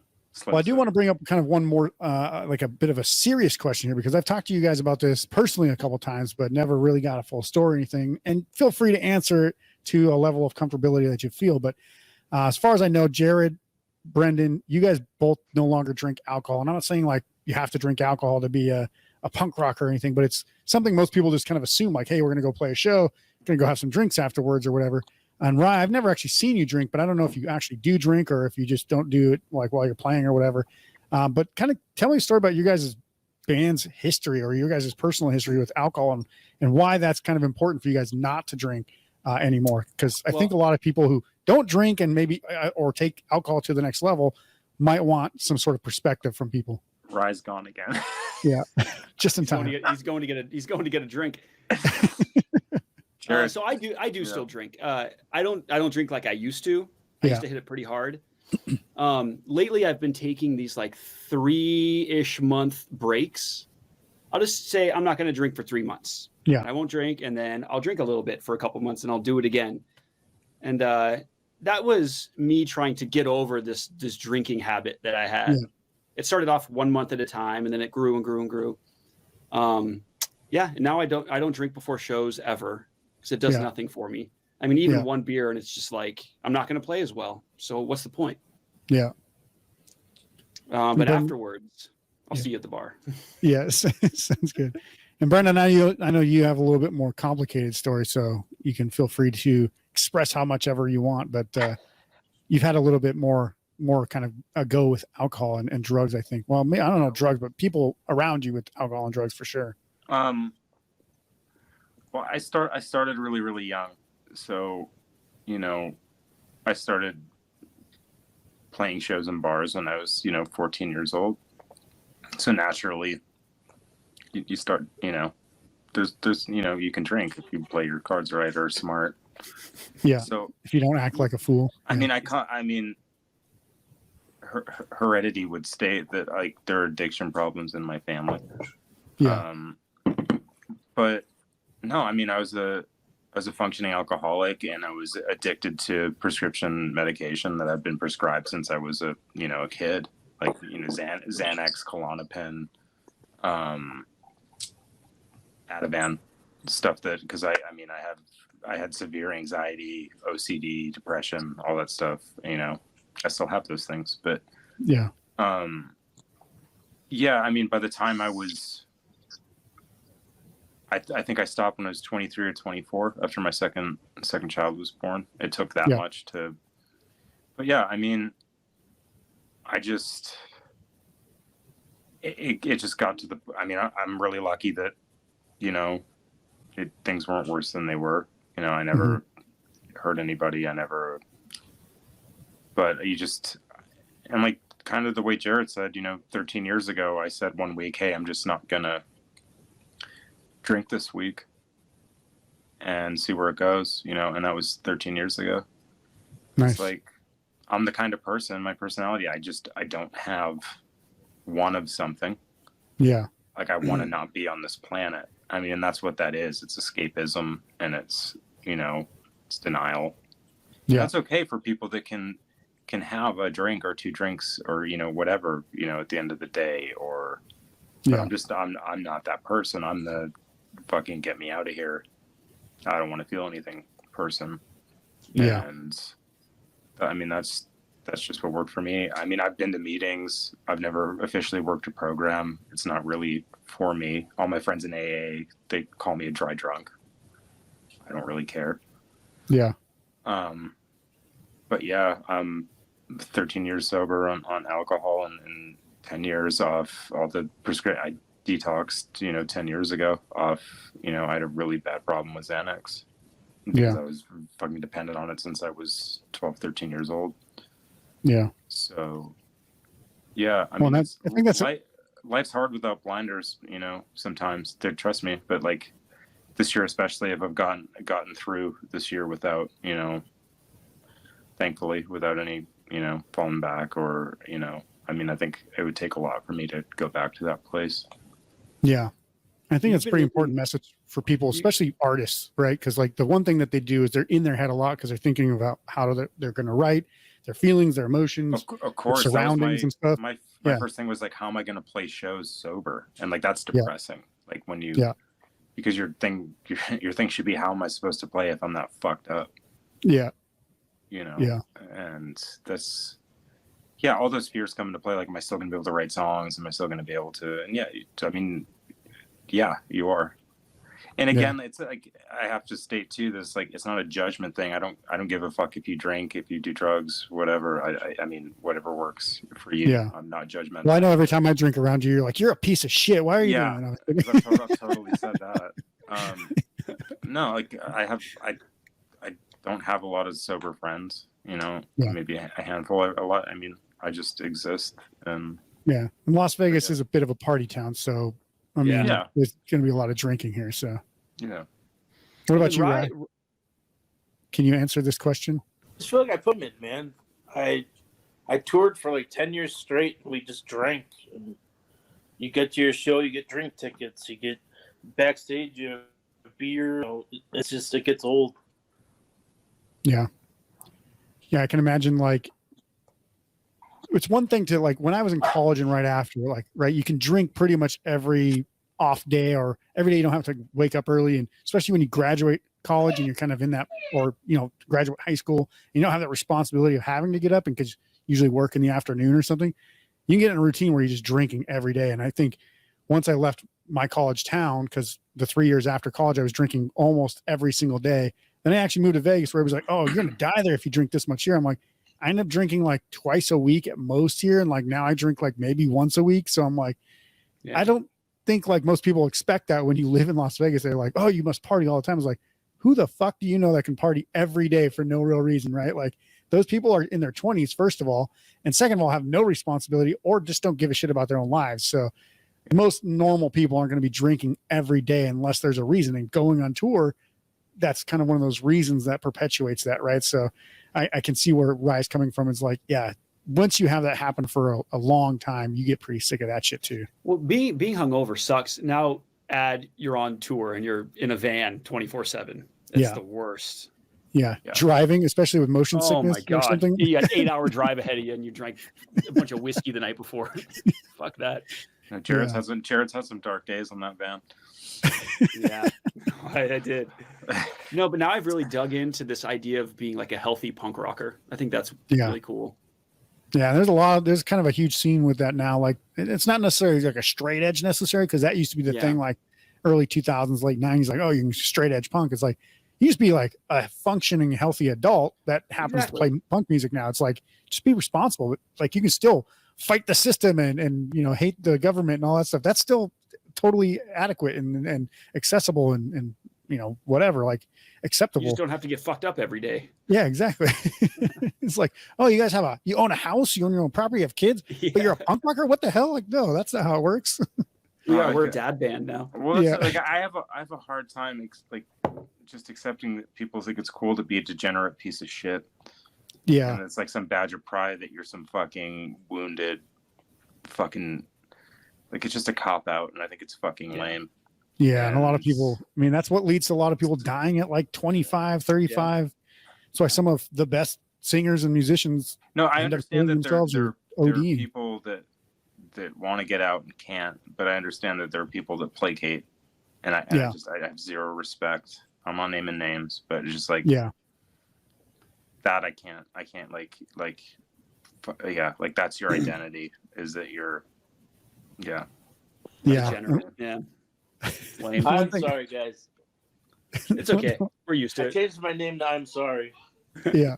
Well, I do want to bring up kind of one more, like a bit of a serious question here, because I've talked to you guys about this personally a couple of times, but never really got a full story or anything. And feel free to answer it to a level of comfortability that you feel. But as far as I know, Jared, Brendan, you guys both no longer drink alcohol. And I'm not saying like you have to drink alcohol to be a punk rocker or anything, but it's something most people just kind of assume, like, hey, we're going to go play a show, going to go have some drinks afterwards or whatever. And Rye, I've never actually seen you drink, but I don't know if you actually do drink or if you just don't do it like while you're playing or whatever. But kind of tell me a story about you guys' band's history or your guys' personal history with alcohol and why that's kind of important for you guys not to drink anymore. Because I think a lot of people who don't drink and maybe or take alcohol to the next level might want some sort of perspective from people. Rye's gone again. Yeah, just in time. He's going to get a drink. So I do still drink. I don't drink like I used to. I used to hit it pretty hard. Lately I've been taking these like 3-ish month breaks. I'll just say I'm not going to drink for 3 months. Yeah. I won't drink, and then I'll drink a little bit for a couple months, and I'll do it again. And that was me trying to get over this drinking habit that I had. Yeah. It started off 1 month at a time, and then it grew and grew and grew. And now I don't drink before shows ever, because it does nothing for me. I mean, even one beer, and it's just like, I'm not going to play as well. So what's the point? Yeah. But afterwards, I'll see you at the bar. Yeah, sounds good. And Brendan, I know you have a little bit more complicated story, so you can feel free to express how much ever you want. But you've had a little bit more kind of a go with alcohol and drugs, I think. Well, I don't know drugs, but people around you with alcohol and drugs for sure. Well, I started really, really young. so, I started playing shows in bars when I was, 14 years old. So naturally, you start, there's, you can drink if you play your cards right or smart. Yeah. So if you don't act like a fool. I mean, heredity would state that like there are addiction problems in my family. Yeah. But no, I mean, I was a functioning alcoholic, and I was addicted to prescription medication that I've been prescribed since I was a kid, like, Xanax, Klonopin, Ativan, stuff that, because I had severe anxiety, OCD, depression, all that stuff. I still have those things, but yeah. Yeah, I mean, by the time I was, I think I stopped when I was 23 or 24 after my second child was born. It took that much to, but yeah, I mean, I just, it just got to the, I mean, I'm really lucky that, things weren't worse than they were. I never hurt anybody. But you just, and like kind of the way Jared said, 13 years ago, I said one week, hey, I'm just not gonna drink this week and see where it goes, and that was 13 years ago. Nice. It's like, I'm the kind of person, my personality, I don't have one of something. Yeah. Like, I want to not be on this planet. I mean, and that's what that is. It's escapism, and it's, it's denial. Yeah. That's okay for people that can have a drink or two drinks or, whatever, at the end of the day, or, but I'm not that person. I'm the fucking get me out of here. I don't want to feel anything person. Yeah. And I mean, that's just what worked for me. I mean, I've been to meetings. I've never officially worked a program. It's not really for me. All my friends in AA, they call me a dry drunk. I don't really care. Yeah. But yeah, I'm 13 years sober on alcohol and 10 years off all the I detoxed, 10 years ago off, I had a really bad problem with Xanax because I was fucking dependent on it since I was 12, 13 years old. Yeah. So, yeah, I mean, mean, I think that's life's hard without blinders, sometimes. Trust me, but like this year especially, if I've gotten through this year without, thankfully, without any, falling back or, I mean, I think it would take a lot for me to go back to that place. Yeah. I think it's a pretty important message for people, especially artists, right? Because like the one thing that they do is they're in their head a lot because they're thinking about how they're going to write, their feelings, their emotions, of course, surroundings and stuff. My first thing was like, how am I going to play shows sober? And like, that's depressing. Yeah. Like when you, because your thing should be, how am I supposed to play if I'm not fucked up? Yeah. And that's, all those fears come into play. Like, am I still going to be able to write songs? Am I still going to be able to, and I mean, you are. And again, it's like, I have to state too, this, like, it's not a judgment thing. I don't give a fuck if you drink, if you do drugs, whatever. I mean, whatever works for you. Yeah. I'm not judgmental. Well, I know every time I drink around you, you're like, you're a piece of shit. Why are you doing that? I've totally said that. No, like I don't have a lot of sober friends, maybe a handful, a lot. I mean, I just exist. And and Las Vegas is a bit of a party town. So, I mean, there's going to be a lot of drinking here. So, yeah. What about you, Ryan? Can you answer this question? I just feel like I put them in, man. I toured for like 10 years straight. And we just drank. And you get to your show, you get drink tickets, you get backstage, you have beer. It's just, it gets old. Yeah. Yeah, I can imagine, like, it's one thing to, like, when I was in college and right after, like, right, you can drink pretty much every off day or every day. You don't have to wake up early. And especially when you graduate college and you're kind of in that, or, graduate high school, you don't have that responsibility of having to get up and because usually work in the afternoon or something. You can get in a routine where you're just drinking every day. And I think once I left my college town, because the 3 years after college, I was drinking almost every single day. Then I actually moved to Vegas where it was like, oh, you're going to die there if you drink this much here. I'm like, I end up drinking like twice a week at most here. And like now I drink like maybe once a week. So I'm like, I don't think like most people expect that when you live in Las Vegas. They're like, oh, you must party all the time. It's like, who the fuck do you know that can party every day for no real reason, right? Like those people are in their 20s, first of all, and second of all, have no responsibility or just don't give a shit about their own lives. So most normal people aren't going to be drinking every day unless there's a reason. And going on tour, that's kind of one of those reasons that perpetuates that, right? So I can see where Rye's coming from. Is like, yeah, once you have that happen for a long time, you get pretty sick of that shit too. Well, being hungover sucks. Now add you're on tour and you're in a van 24/7. It's the worst. Yeah. Driving, especially with motion sickness or something. You got an 8-hour drive ahead of you and you drank a bunch of whiskey the night before. Fuck that. No, Jared's had some dark days on that van. Yeah, I did. No, but now I've really dug into this idea of being like a healthy punk rocker. I think that's really cool. Yeah, there's kind of a huge scene with that now. Like, it's not necessarily like a straight edge necessarily, because that used to be the thing, like early 2000s, late 90s, like, oh, you can straight edge punk. It's like, you used to be like a functioning, healthy adult that happens to play punk music now. It's like, just be responsible. But like, you can still fight the system and you know, hate the government and all that stuff. That's still totally adequate and accessible and you know, whatever, like acceptable. You just don't have to get fucked up every day. Yeah, exactly. It's like, oh, you guys you own a house, you own your own property, you have kids, but you're a punk rocker? What the hell? Like, no, that's not how it works. Yeah, we're a dad band now. Well, like I have a hard time like just accepting that people think it's cool to be a degenerate piece of shit. Yeah. And it's like some badge of pride that you're some fucking wounded fucking, like, it's just a cop out, and I think it's fucking lame. Yeah, and a lot of people, I mean, that's what leads to a lot of people dying at like 25, 35. That's why some of the best singers and musicians I understand that there are ODing. people that want to get out and can't, but I understand that there are people that placate, and I have zero respect. I'm not naming names, but it's just like, that I can't like that's your identity, is that you're Lame. I'm sorry, guys. It's okay. We're used to I it. changed my name to I'm sorry. Yeah.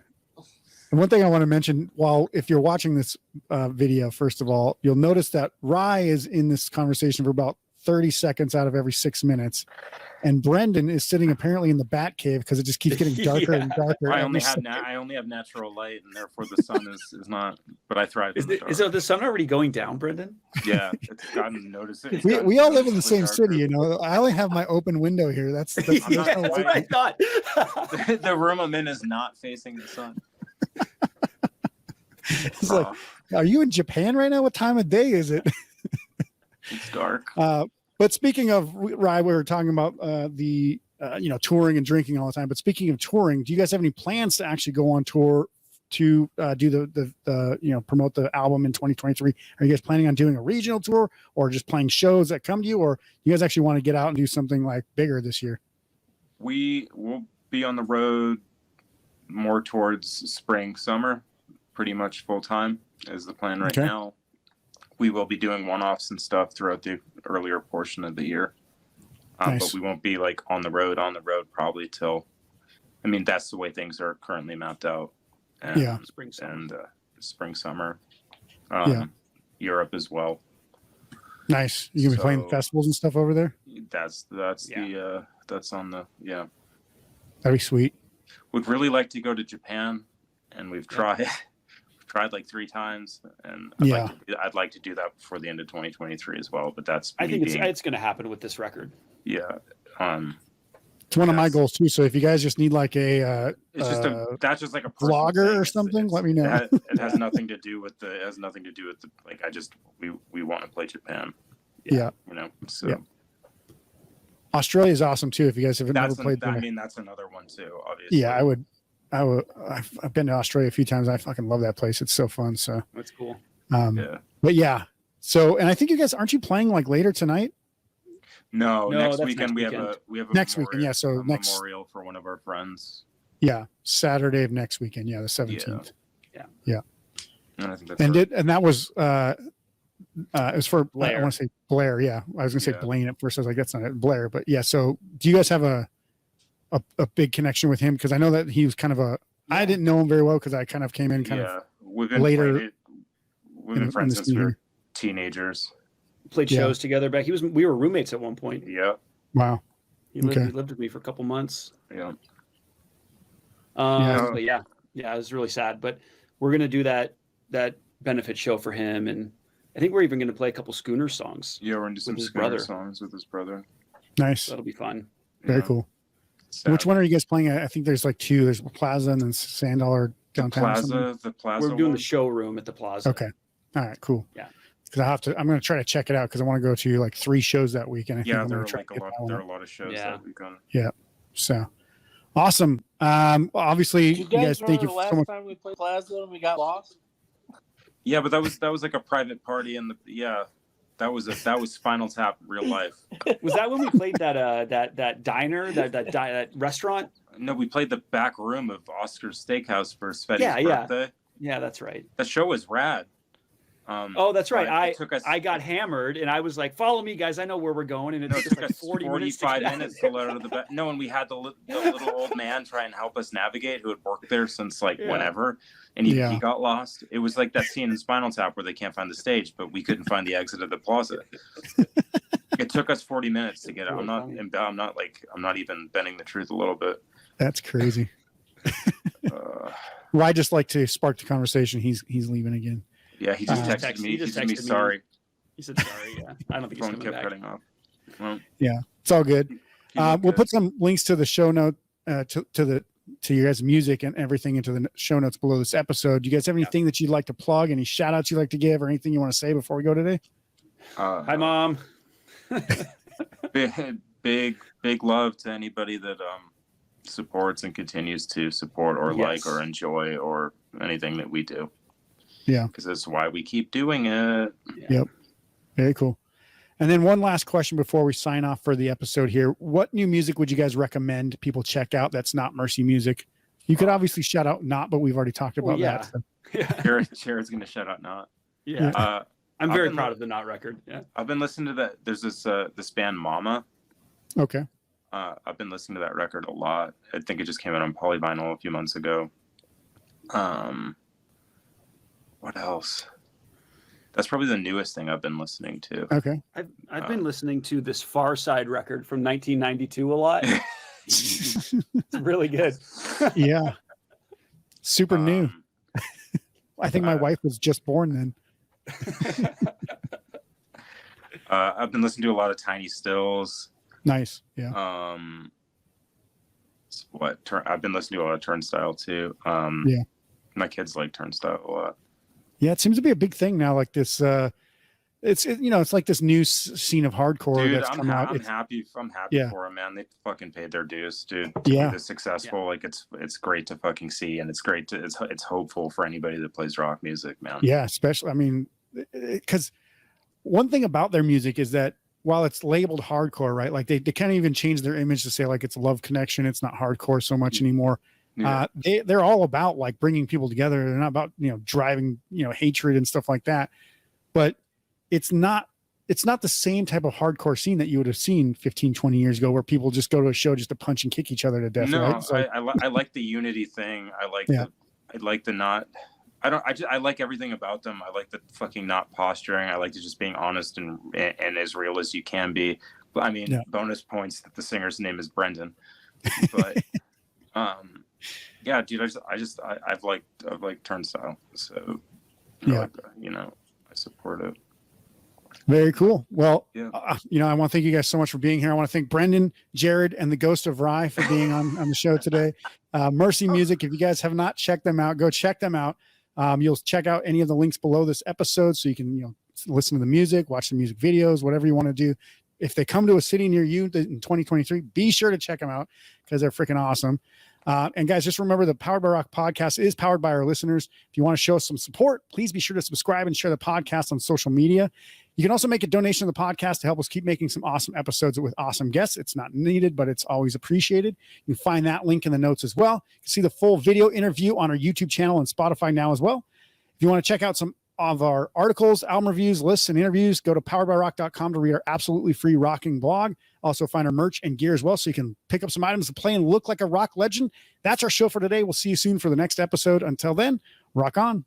And one thing I want to mention, if you're watching this video, first of all, you'll notice that Rye is in this conversation for about 30 seconds out of every 6 minutes. And Brendan is sitting apparently in the bat cave because it just keeps getting darker and darker. I only have natural light, and therefore the sun is not. But I thrive. Is the sun already going down, Brendan? Yeah, it's gotten noticed. We all live in the same city, you know. I only have my open window here. That's what I thought. The room I'm in is not facing the sun. It's like, are you in Japan right now? What time of day is it? It's dark. But speaking of Rye, we were talking about the touring and drinking all the time. But speaking of touring, do you guys have any plans to actually go on tour to do the promote the album in 2023? Are you guys planning on doing a regional tour or just playing shows that come to you, or you guys actually want to get out and do something like bigger this year? We will be on the road more towards spring, summer, pretty much full time is the plan right now. We will be doing one-offs and stuff throughout the earlier portion of the year. Nice. But we won't be like on the road probably till, that's the way things are currently mapped out. And, spring, summer, Europe as well. Nice. You gonna be playing festivals and stuff over there? That's on the, That'd be sweet. Would really like to go to Japan, and we've tried like 3 times, and I'd like to do that before the end of 2023 as well. But I think it's going to happen with this record. Yeah, it's one of my goals too. So if you guys just need like that's just like a vlogger or something, let me know. It has nothing to do with we want to play Japan. Yeah. So. Yeah. Australia is awesome too. If you guys have never played there. That's another one too, obviously. Yeah, I've been to Australia a few times. I fucking love that place. It's so fun. So that's cool. But yeah. So, and I think you guys, aren't you playing like later tonight? No, next weekend we have a next weekend. Yeah. So next memorial for one of our friends. Yeah. Saturday of next weekend. Yeah. The 17th. Yeah. And I think that's and that was, it was for Blair. I want to say Blair. Yeah. I was going to say Blaine at first. I was like, that's not it, Blair. But yeah. So do you guys have a big connection with him? Because I know that he was kind of I didn't know him very well because I kind of came in we've been later. We've been friends since we were teenagers. Played shows together back. We were roommates at one point. Yeah. Wow. He lived with me for a couple months. Yeah. But yeah, it was really sad. But we're gonna do that benefit show for him, and I think we're even gonna play a couple Schooner songs. Yeah, we're gonna do some Schooner songs with his brother. Nice. That'll be fun. Very cool. Sad. Which one are you guys playing at? I think there's like two. There's Plaza and then Sandal or downtown. The Plaza. We're doing the showroom at the Plaza. Okay. All right. Cool. Yeah. Because I'm going to try to check it out because I want to go to like 3 shows that week, and I think I'm there going to try. There are a lot of shows that weekend. Yeah. So awesome. Obviously, you guys thank you so much. Last time we played Plaza and we got lost. Yeah, but that was like a private party, and that was Spinal Tap real life. Was that when we played that diner, that restaurant? No, we played the back room of Oscar's Steakhouse for Sveti's birthday. Yeah, that's right. That show was rad. That's right. I got hammered, and I was like, "Follow me, guys. I know where we're going." And it took us like 45 minutes to let out of the bed. No, and we had the little old man try and help us navigate, who had worked there since whenever, and he got lost. It was like that scene in Spinal Tap where they can't find the stage, but we couldn't find the exit of the plaza. It took us 40 minutes to get out. I'm not even bending the truth a little bit. That's crazy. Well, I just like to spark the conversation. He's leaving again. Yeah, he just texted me. He just texted me sorry. He said sorry. Yeah, I don't think he's coming back. Cutting off. Well, yeah, it's all good. We'll put some links to the show note to your guys' music and everything into the show notes below this episode. Do you guys have anything that you'd like to plug? Any shout outs you'd like to give, or anything you want to say before we go today? Hi, Mom. big love to anybody that supports and continues to support or like or enjoy or anything that we do. Yeah, because that's why we keep doing it. Yep, very cool. And then one last question before we sign off for the episode here. What new music would you guys recommend people check out that's not Mercy music? You could obviously shout out Not, but we've already talked about that. So. Jared's going to shout out Not. Yeah. I'm very proud of the Not record. Yeah. I've been listening to that. There's this band Mama. Okay. I've been listening to that record a lot. I think it just came out on Polyvinyl a few months ago. What else? That's probably the newest thing I've been listening to. Okay. I've been listening to this Far Side record from 1992 a lot. It's really good. Yeah. Super new. I think my wife was just born then. I've been listening to a lot of Tiny Stills. Nice. Yeah. I've been listening to a lot of Turnstile too. Yeah. My kids like Turnstile a lot. Yeah, it seems to be a big thing now. Like this, it's like this new scene of hardcore. Dude, that's I'm happy for them, man. They fucking paid their dues, dude. To be this successful, like it's great to fucking see, and it's hopeful for anybody that plays rock music, man. Yeah, especially, I mean, because one thing about their music is that while it's labeled hardcore, right? Like they can't even change their image to say like it's Love Connection. It's not hardcore so much anymore. Yeah. They're all about like bringing people together. They're not about, driving, hatred and stuff like that, but it's not the same type of hardcore scene that you would have seen 15, 20 years ago where people just go to a show just to punch and kick each other to death. No, right? So, I like the unity thing. I like everything about them. I like the fucking not posturing. I like the just being honest and as real as you can be. I mean, bonus points that the singer's name is Brendan, but, yeah, dude, I've liked Turnstile, so I support it. Very cool. Well, I want to thank you guys so much for being here. I want to thank Brendan, Jared, and the Ghost of Rye for being on the show today. Mercy Music. If you guys have not checked them out, go check them out. You'll check out any of the links below this episode, so you can listen to the music, watch the music videos, whatever you want to do. If they come to a city near you in 2023, be sure to check them out because they're freaking awesome. And guys, just remember the Powered by Rock podcast is powered by our listeners. If you want to show us some support, please be sure to subscribe and share the podcast on social media. You can also make a donation to the podcast to help us keep making some awesome episodes with awesome guests. It's not needed, but it's always appreciated. You can find that link in the notes as well. You can see the full video interview on our YouTube channel and Spotify now as well. If you want to check out some of our articles, album reviews, lists, and interviews, go to poweredbyrock.com to read our absolutely free rocking blog. Also find our merch and gear as well, so you can pick up some items to play and look like a rock legend. That's our show for today. We'll see you soon for the next episode. Until then, rock on.